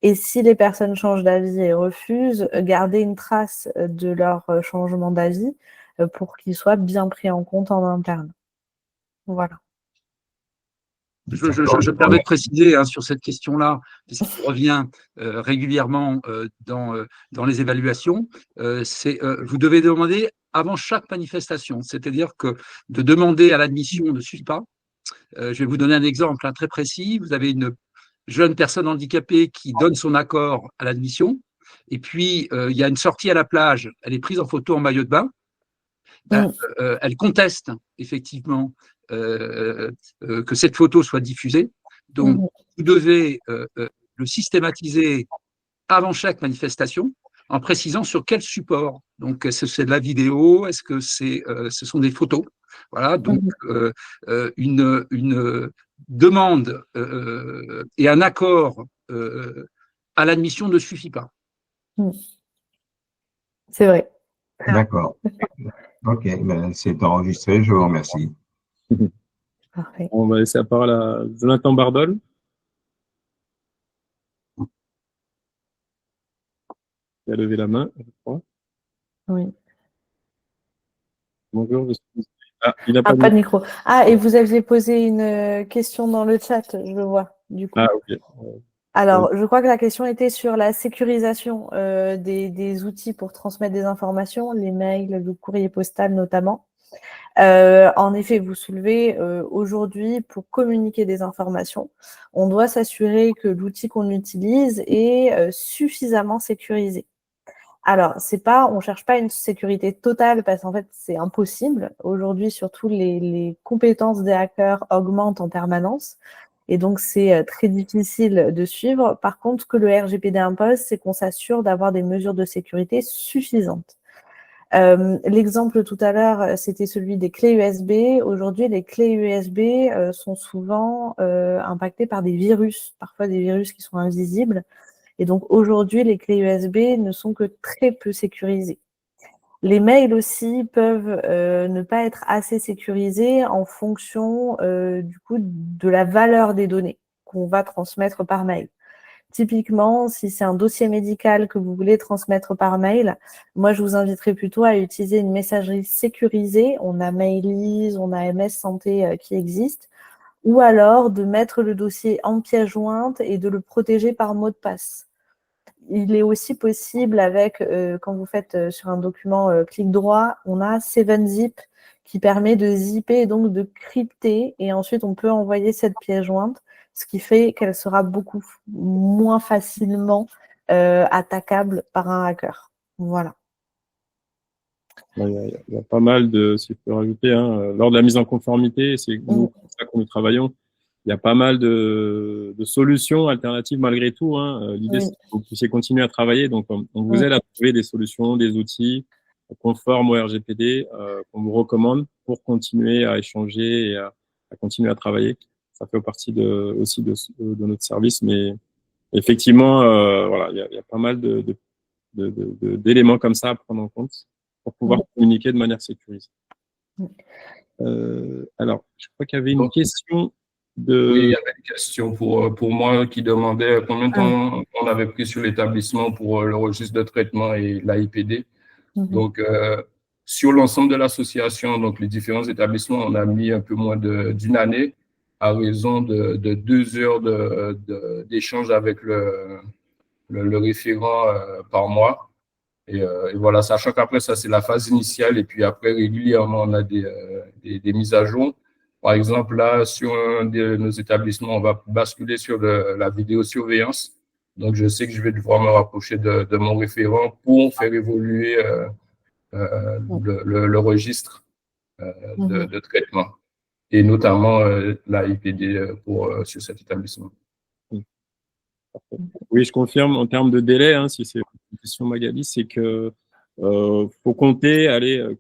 Et si les personnes changent d'avis et refusent, garder une trace de leur changement d'avis pour qu'il soit bien pris en compte en interne. Voilà. Je me permets de préciser sur cette question-là, puisqu'il revient régulièrement dans les évaluations, vous devez demander avant chaque manifestation, c'est-à-dire que de demander à l'admission ne suffit pas. Je vais vous donner un exemple très précis. Vous avez une jeune personne handicapée qui donne son accord à l'admission, et puis il y a une sortie à la plage, elle est prise en photo en maillot de bain. Elle conteste effectivement que cette photo soit diffusée. Donc, vous devez le systématiser avant chaque manifestation en précisant sur quel support. Donc, est-ce que c'est de la vidéo? Est-ce que ce sont des photos? Voilà, donc une demande et un accord à l'admission ne suffit pas. C'est vrai. D'accord. Ok, ben c'est enregistré, je vous remercie. Parfait. On va laisser la parole à Jonathan Bardol. Il a levé la main, je crois. Oui. Bonjour, il n'a pas de micro. Ah, et vous aviez posé une question dans le chat, je le vois, du coup. Ah, ok. Alors, je crois que la question était sur la sécurisation des outils pour transmettre des informations, les mails, le courrier postal notamment. En effet, vous soulevez aujourd'hui, pour communiquer des informations, on doit s'assurer que l'outil qu'on utilise est suffisamment sécurisé. Alors, on cherche pas une sécurité totale parce qu'en fait, c'est impossible. Aujourd'hui, surtout, les compétences des hackers augmentent en permanence. Et donc, c'est très difficile de suivre. Par contre, ce que le RGPD impose, c'est qu'on s'assure d'avoir des mesures de sécurité suffisantes. L'exemple tout à l'heure, c'était celui des clés USB. Aujourd'hui, les clés USB sont souvent impactées par des virus, parfois des virus qui sont invisibles. Et donc, aujourd'hui, les clés USB ne sont que très peu sécurisées. Les mails aussi peuvent ne pas être assez sécurisés en fonction du coup de la valeur des données qu'on va transmettre par mail. Typiquement, si c'est un dossier médical que vous voulez transmettre par mail, moi je vous inviterai plutôt à utiliser une messagerie sécurisée. On a Mailise, on a MS Santé qui existent, ou alors de mettre le dossier en pièce jointe et de le protéger par mot de passe. Il est aussi possible avec, quand vous faites sur un document clic droit, on a 7-zip qui permet de zipper et donc de crypter, et ensuite on peut envoyer cette pièce jointe, ce qui fait qu'elle sera beaucoup moins facilement attaquable par un hacker. Voilà. Il y a pas mal de, si je peux rajouter, lors de la mise en conformité, c'est nous, comme ça que nous travaillons, il y a pas mal de solutions alternatives malgré tout. L'idée, c'est que vous puissiez continuer à travailler. Donc, on vous aide à trouver des solutions, des outils conformes au RGPD qu'on vous recommande pour continuer à échanger et à continuer à travailler. Ça fait partie aussi de notre service, mais effectivement, voilà, il y a pas mal d'éléments comme ça à prendre en compte pour pouvoir communiquer de manière sécurisée. Alors, je crois qu'il y avait une question de... Oui, il y avait une question pour moi qui demandait combien de temps on avait pris sur l'établissement pour le registre de traitement et l'AIPD. Donc, sur l'ensemble de l'association, donc les différents établissements, on a mis un peu moins d'une année à raison de 2 heures d'échange avec le référent par mois. Et voilà, sachant qu'après, ça, c'est la phase initiale. Et puis après, régulièrement, on a des mises à jour. Par exemple, là, sur un de nos établissements, on va basculer sur la vidéosurveillance. Donc, je sais que je vais devoir me rapprocher de mon référent pour faire évoluer le registre de traitement, et notamment l'AIPD sur cet établissement. Oui, je confirme en termes de délai, si c'est une question Magali, c'est que faut compter,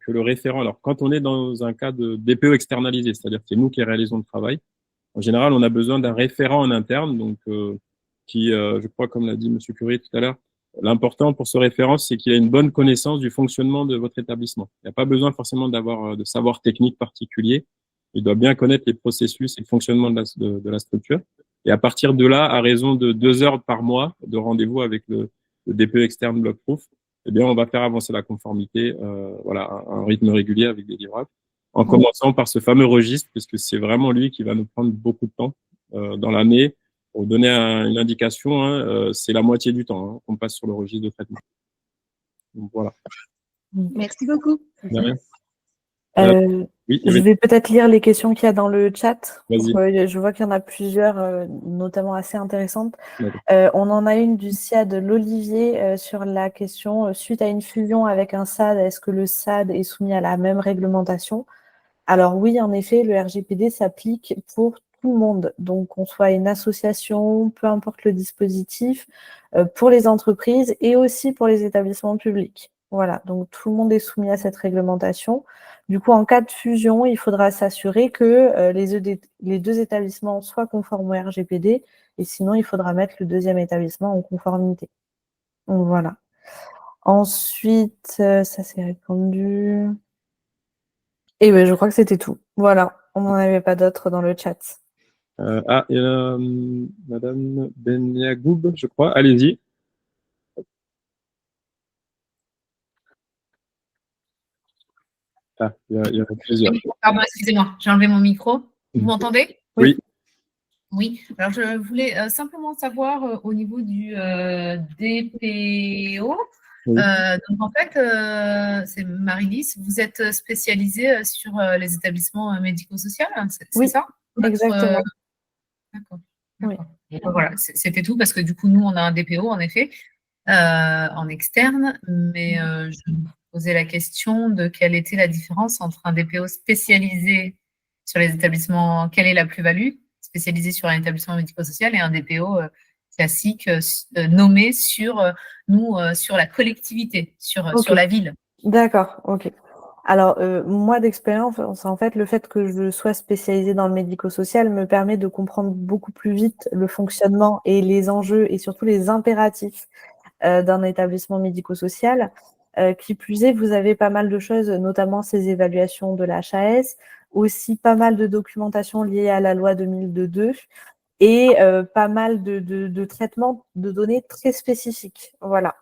que le référent. Alors, quand on est dans un cas de DPE externalisé, c'est-à-dire que c'est nous qui réalisons le travail, en général, on a besoin d'un référent en interne, donc qui, je crois, comme l'a dit Monsieur Curie tout à l'heure, l'important pour ce référent, c'est qu'il a une bonne connaissance du fonctionnement de votre établissement. Il n'y a pas besoin forcément d'avoir de savoir technique particulier. Il doit bien connaître les processus et le fonctionnement de la structure. Et à partir de là, à raison de 2 heures par mois de rendez-vous avec le DPE externe Blockproof, eh bien, on va faire avancer la conformité, voilà, à un rythme régulier avec des livrables, en commençant par ce fameux registre, puisque c'est vraiment lui qui va nous prendre beaucoup de temps dans l'année. Pour donner une indication, c'est la moitié du temps qu'on passe sur le registre de traitement. Donc, voilà. Merci beaucoup. De rien. Oui, je vais peut-être lire les questions qu'il y a dans le chat. Vas-y. Je vois qu'il y en a plusieurs, notamment assez intéressantes. On en a une du SIAD l'Olivier sur la question suite à une fusion avec un SAD, est-ce que le SAD est soumis à la même réglementation? Alors oui, en effet, le RGPD s'applique pour tout le monde. Donc, qu'on soit une association, peu importe le dispositif, pour les entreprises et aussi pour les établissements publics. Voilà, donc tout le monde est soumis à cette réglementation. Du coup, en cas de fusion, il faudra s'assurer que les deux établissements soient conformes au RGPD, et sinon, il faudra mettre le deuxième établissement en conformité. Donc, voilà. Ensuite, ça c'est répondu. Et je crois que c'était tout. Voilà, on n'en avait pas d'autres dans le chat. Il y a Madame Benyagoub, je crois. Allez-y. Il y a plusieurs. Pardon, excusez-moi, j'ai enlevé mon micro. Vous m'entendez? Oui. Oui, alors je voulais simplement savoir au niveau du DPO. Donc en fait, c'est Marie-Lise, vous êtes spécialisée sur les établissements médico-sociaux, c'est ça? Exactement. D'accord. Oui. Voilà, c'était tout parce que du coup, nous, on a un DPO en effet. en externe, mais je me posais la question de quelle était la différence entre un DPO spécialisé sur les établissements, quelle est la plus-value spécialisée sur un établissement médico-social et un DPO classique nommé sur sur la collectivité, sur la ville. D'accord, ok. Alors, moi d'expérience, en fait, le fait que je sois spécialisée dans le médico-social me permet de comprendre beaucoup plus vite le fonctionnement et les enjeux et surtout les impératifs d'un établissement médico-social. Qui plus est, vous avez pas mal de choses, notamment ces évaluations de la HAS, aussi pas mal de documentation liée à la loi 2002 et pas mal de traitements de données très spécifiques. Voilà.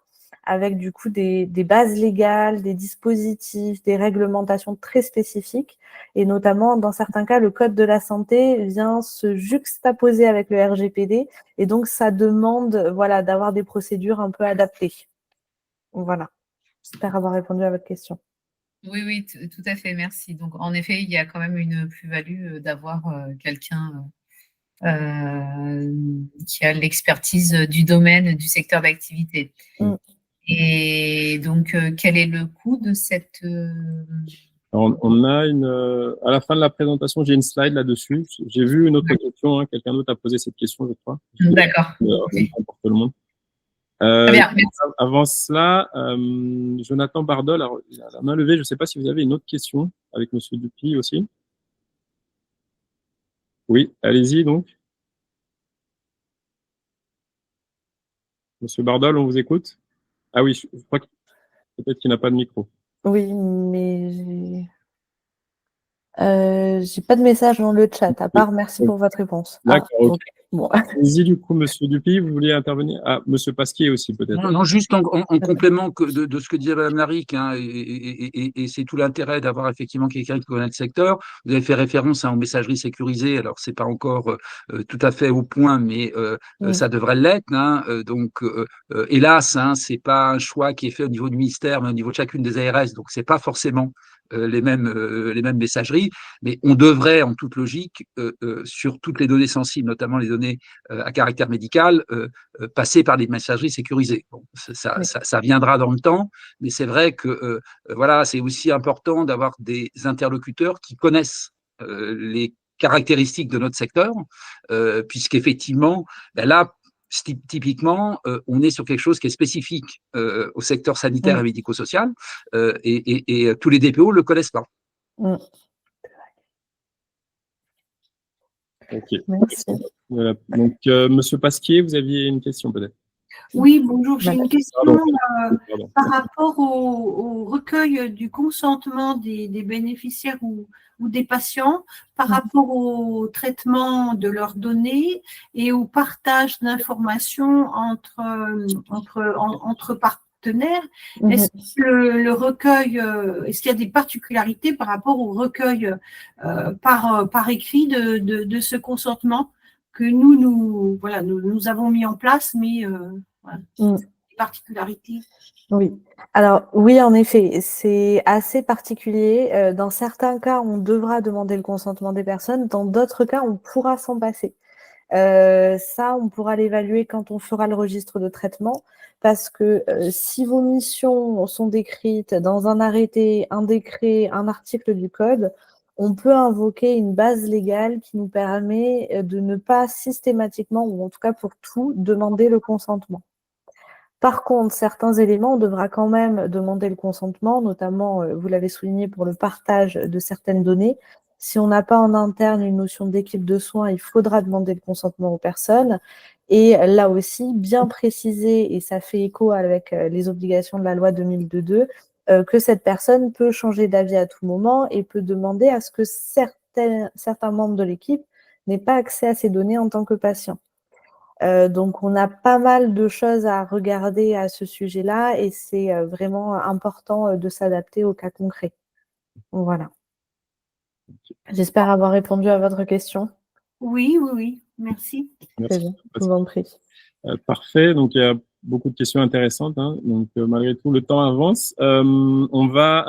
Avec du coup des bases légales, des dispositifs, des réglementations très spécifiques. Et notamment, dans certains cas, le Code de la santé vient se juxtaposer avec le RGPD. Et donc, ça demande voilà, d'avoir des procédures un peu adaptées. Voilà. J'espère avoir répondu à votre question. Oui, oui, tout à fait, merci. Donc, en effet, il y a quand même une plus-value d'avoir quelqu'un qui a l'expertise du domaine, du secteur d'activité. Et donc, quel est le coût de cette… Alors, on a à la fin de la présentation, j'ai une slide là-dessus. J'ai vu une autre question, hein, quelqu'un d'autre a posé cette question, je crois. D'accord. Okay. Pour tout le monde. Très bien, merci. Avant cela, Jonathan Bardol, alors, il a la main levée. Je ne sais pas si vous avez une autre question avec Monsieur Dupuis aussi. Oui, allez-y donc. Monsieur Bardol, on vous écoute. Ah oui, je crois que peut-être qu'il n'a pas de micro. Oui, mais j'ai pas de message dans le chat, à part merci pour votre réponse. D'accord, ok. Bon. Allez-y, du coup, Monsieur Dupuis, vous vouliez intervenir? Ah, Monsieur Pasquier aussi, peut-être. Non, juste en complément de ce que disait Mme Laric, hein, et c'est tout l'intérêt d'avoir effectivement quelqu'un qui connaît le secteur. Vous avez fait référence aux messageries sécurisées, alors c'est pas encore tout à fait au point, mais ça devrait l'être. Hein, donc, hélas, hein, c'est pas un choix qui est fait au niveau du ministère, mais au niveau de chacune des ARS, donc c'est pas forcément les mêmes messageries, mais on devrait, en toute logique, sur toutes les données sensibles, notamment les données à caractère médical, passer par des messageries sécurisées. Bon, ça viendra dans le temps, mais c'est vrai que voilà, c'est aussi important d'avoir des interlocuteurs qui connaissent les caractéristiques de notre secteur, puisqu'effectivement, ben là, typiquement, on est sur quelque chose qui est spécifique au secteur sanitaire et médico-social, et tous les DPO ne le connaissent pas. Ok. Merci. Voilà. Donc, Monsieur Pasquier, vous aviez une question peut-être? Oui, bonjour. J'ai une question par rapport au recueil du consentement des bénéficiaires ou des patients par rapport au traitement de leurs données et au partage d'informations entre partenaires. Est-ce que le recueil, est-ce qu'il y a des particularités par rapport au recueil par écrit de ce consentement que nous avons mis en place, mais voilà, des particularités? Oui. Alors oui, en effet, c'est assez particulier. Dans certains cas, on devra demander le consentement des personnes. Dans d'autres cas, on pourra s'en passer. Ça, on pourra l'évaluer quand on fera le registre de traitement, parce que si vos missions sont décrites dans un arrêté, un décret, un article du code, on peut invoquer une base légale qui nous permet de ne pas systématiquement, ou en tout cas pour tout, demander le consentement. Par contre, certains éléments, on devra quand même demander le consentement, notamment, vous l'avez souligné, pour le partage de certaines données. Si on n'a pas en interne une notion d'équipe de soins, il faudra demander le consentement aux personnes. Et là aussi, bien préciser, et ça fait écho avec les obligations de la loi 2002, que cette personne peut changer d'avis à tout moment et peut demander à ce que certains membres de l'équipe n'aient pas accès à ces données en tant que patient. Donc, on a pas mal de choses à regarder à ce sujet-là et c'est vraiment important de s'adapter au cas concret. Voilà. J'espère avoir répondu à votre question. Oui, merci. Très bien, je vous en prie. Parfait, donc il y a beaucoup de questions intéressantes, hein. Donc malgré tout, le temps avance. On va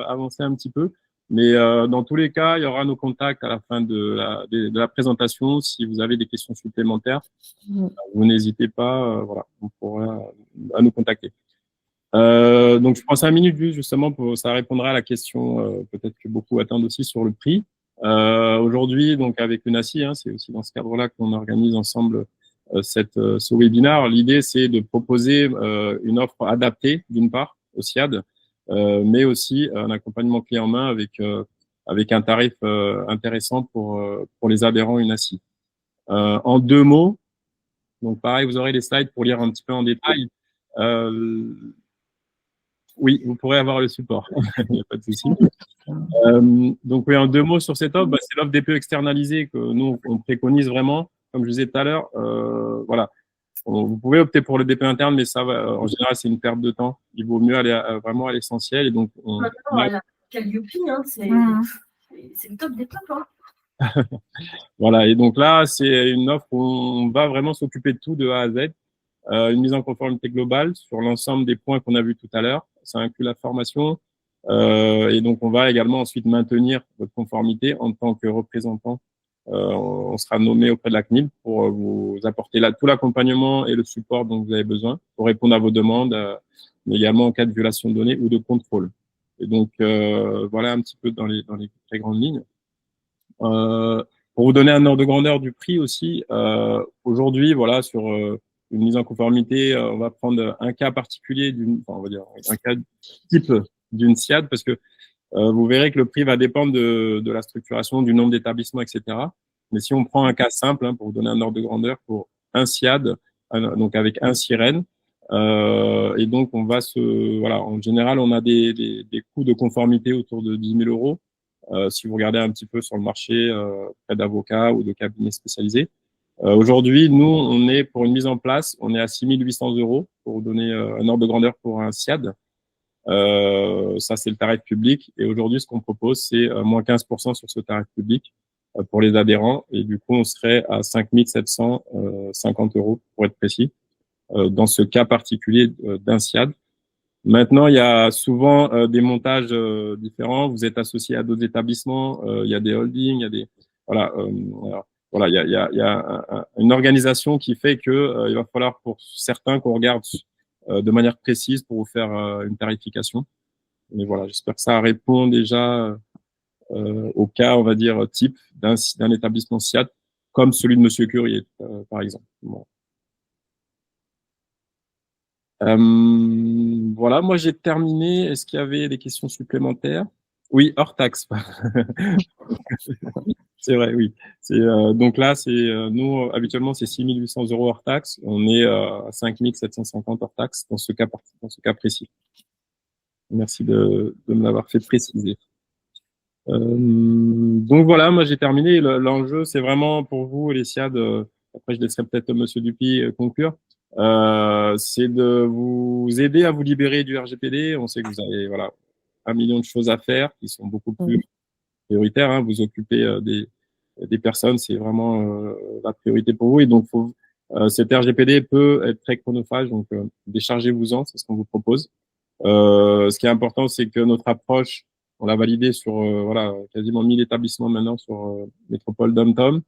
avancer un petit peu. Mais dans tous les cas, il y aura nos contacts à la fin de la présentation. Si vous avez des questions supplémentaires, vous n'hésitez pas, voilà, on pourra à nous contacter. Donc, je prends 5 minutes justement ça répondra à la question peut-être que beaucoup attendent aussi sur le prix. Aujourd'hui, donc avec l'UNACI, c'est aussi dans ce cadre-là qu'on organise ensemble ce webinaire. L'idée, c'est de proposer une offre adaptée d'une part au SIAD, mais aussi un accompagnement clé en main avec un tarif intéressant pour les adhérents UNACI. En 2 mots, donc pareil, vous aurez les slides pour lire un petit peu en détail. Oui, vous pourrez avoir le support, il n'y a pas de souci. Donc oui, en 2 mots sur cette offre, c'est l'offre DPE externalisée que nous on préconise vraiment. Comme je vous disais tout à l'heure, voilà, vous pouvez opter pour le DPE interne, mais ça va, en général, c'est une perte de temps. Il vaut mieux aller vraiment à l'essentiel. Et donc, Calliope, c'est le top des tops. Voilà. Et donc là, c'est une offre où on va vraiment s'occuper de tout de A à Z. Une mise en conformité globale sur l'ensemble des points qu'on a vus tout à l'heure. Ça inclut la formation. Et donc, on va également ensuite maintenir votre conformité en tant que représentant. On sera nommé auprès de la CNIL pour vous apporter tout l'accompagnement et le support dont vous avez besoin pour répondre à vos demandes, mais également en cas de violation de données ou de contrôle. Et donc, voilà un petit peu dans les très grandes lignes. Pour vous donner un ordre de grandeur du prix aussi, aujourd'hui, voilà, sur une mise en conformité, on va prendre un cas particulier on va dire un cas type d'une SIAD, parce que vous verrez que le prix va dépendre de la structuration, du nombre d'établissements, etc. Mais si on prend un cas simple, pour vous donner un ordre de grandeur, pour un SIAD, donc avec un sirène, et donc on va voilà, en général, on a des coûts de conformité autour de 10 000 euros. Si vous regardez un petit peu sur le marché, près d'avocats ou de cabinets spécialisés. Aujourd'hui, nous, on est pour une mise en place, on est à 6 800 euros pour vous donner un ordre de grandeur pour un SIAD. Ça, c'est le tarif public. Et aujourd'hui, ce qu'on propose, c'est moins 15% sur ce tarif public pour les adhérents. Et du coup, on serait à 5 750 euros, pour être précis, dans ce cas particulier d'un SIAD. Maintenant, il y a souvent des montages différents. Vous êtes associé à d'autres établissements. Il y a des holdings, il y a des voilà, il y a une organisation qui fait que il va falloir pour certains qu'on regarde de manière précise pour vous faire une tarification. Mais voilà, j'espère que ça répond déjà au cas, on va dire, type d'un établissement SIAD, comme celui de Monsieur Curie, par exemple. Bon. Voilà, moi j'ai terminé. Est-ce qu'il y avait des questions supplémentaires? Oui, hors taxe. C'est vrai, oui. Donc là, nous habituellement c'est 6 800 euros hors taxe. On est à 5 750 hors taxe dans ce cas précis. Merci de me l'avoir fait préciser. Donc voilà, moi j'ai terminé. L'enjeu, c'est vraiment pour vous les SIAD. Après, je laisserai peut-être Monsieur Dupuy conclure. C'est de vous aider à vous libérer du RGPD. On sait que vous avez 1 million de choses à faire qui sont beaucoup plus prioritaires. Vous occupez des personnes, c'est vraiment la priorité pour vous. Et donc, cet RGPD peut être très chronophage. Donc, déchargez-vous-en, c'est ce qu'on vous propose. Ce qui est important, c'est que notre approche, on l'a validée sur quasiment 1000 établissements maintenant sur métropole dom-tom,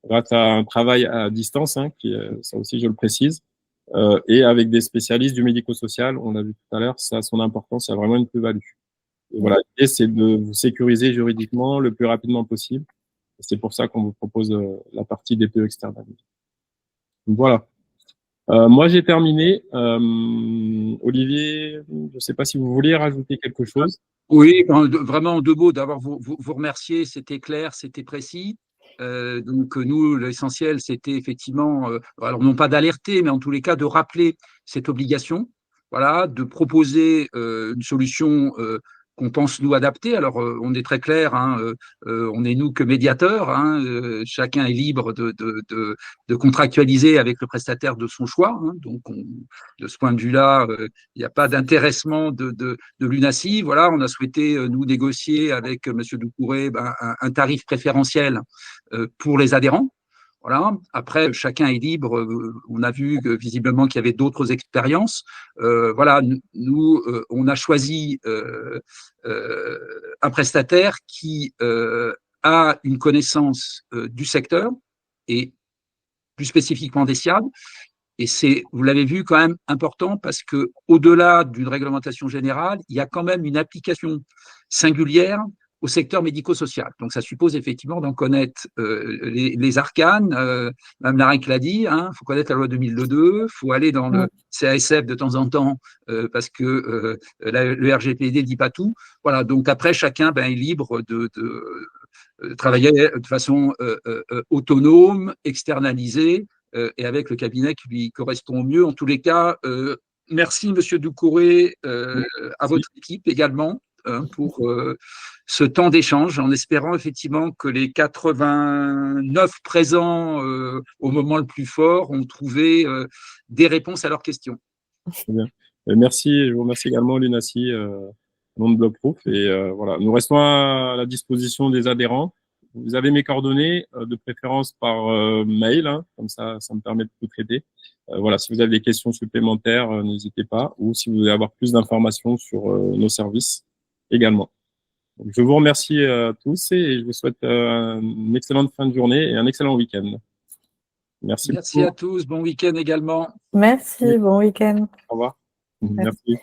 grâce à un travail à distance, ça aussi je le précise. Et avec des spécialistes du médico-social, on l'a vu tout à l'heure, ça a son importance, il y a vraiment une plus-value. Et voilà, l'idée c'est de vous sécuriser juridiquement le plus rapidement possible. Et c'est pour ça qu'on vous propose la partie DPE externalisée. Donc voilà. Moi j'ai terminé. Olivier, je ne sais pas si vous voulez rajouter quelque chose. Oui, vraiment en 2 mots, d'abord vous remercier, c'était clair, c'était précis. Donc nous, l'essentiel, c'était effectivement, alors non pas d'alerter, mais en tous les cas de rappeler cette obligation, voilà, de proposer une solution qu'on pense nous adapter. Alors on est très clair, on est nous que médiateurs, chacun est libre de contractualiser avec le prestataire de son choix. Donc de ce point de vue-là, il n'y a pas d'intéressement de l'UNACI. Voilà, on a souhaité nous négocier avec Monsieur Doucouré un tarif préférentiel pour les adhérents. Voilà. Après, chacun est libre. On a vu visiblement qu'il y avait d'autres expériences. Voilà, nous, on a choisi un prestataire qui a une connaissance du secteur et plus spécifiquement des SIAD. Et c'est, vous l'avez vu, quand même important parce que au-delà d'une réglementation générale, il y a quand même une application singulière au secteur médico-social. Donc, ça suppose effectivement d'en connaître les arcanes. Mme Laric l'a dit, il faut connaître la loi 2002, il faut aller dans le CASF de temps en temps parce que le RGPD ne dit pas tout. Voilà, donc après, chacun est libre de travailler de façon autonome, externalisée, et avec le cabinet qui lui correspond au mieux. En tous les cas, merci Monsieur Doucouré, à votre équipe également pour ce temps d'échange, en espérant effectivement que les 89 présents au moment le plus fort ont trouvé des réponses à leurs questions. Très bien. Merci, je vous remercie également l'UNACI, nom de Blockproof, et voilà, nous restons à la disposition des adhérents. Vous avez mes coordonnées, de préférence par mail, comme ça me permet de tout traiter. Voilà, si vous avez des questions supplémentaires, n'hésitez pas, ou si vous voulez avoir plus d'informations sur nos services également. Donc, je vous remercie à tous et je vous souhaite une excellente fin de journée et un excellent week-end. Merci à tous, bon week-end également. Merci, bon week-end. Au revoir. Merci.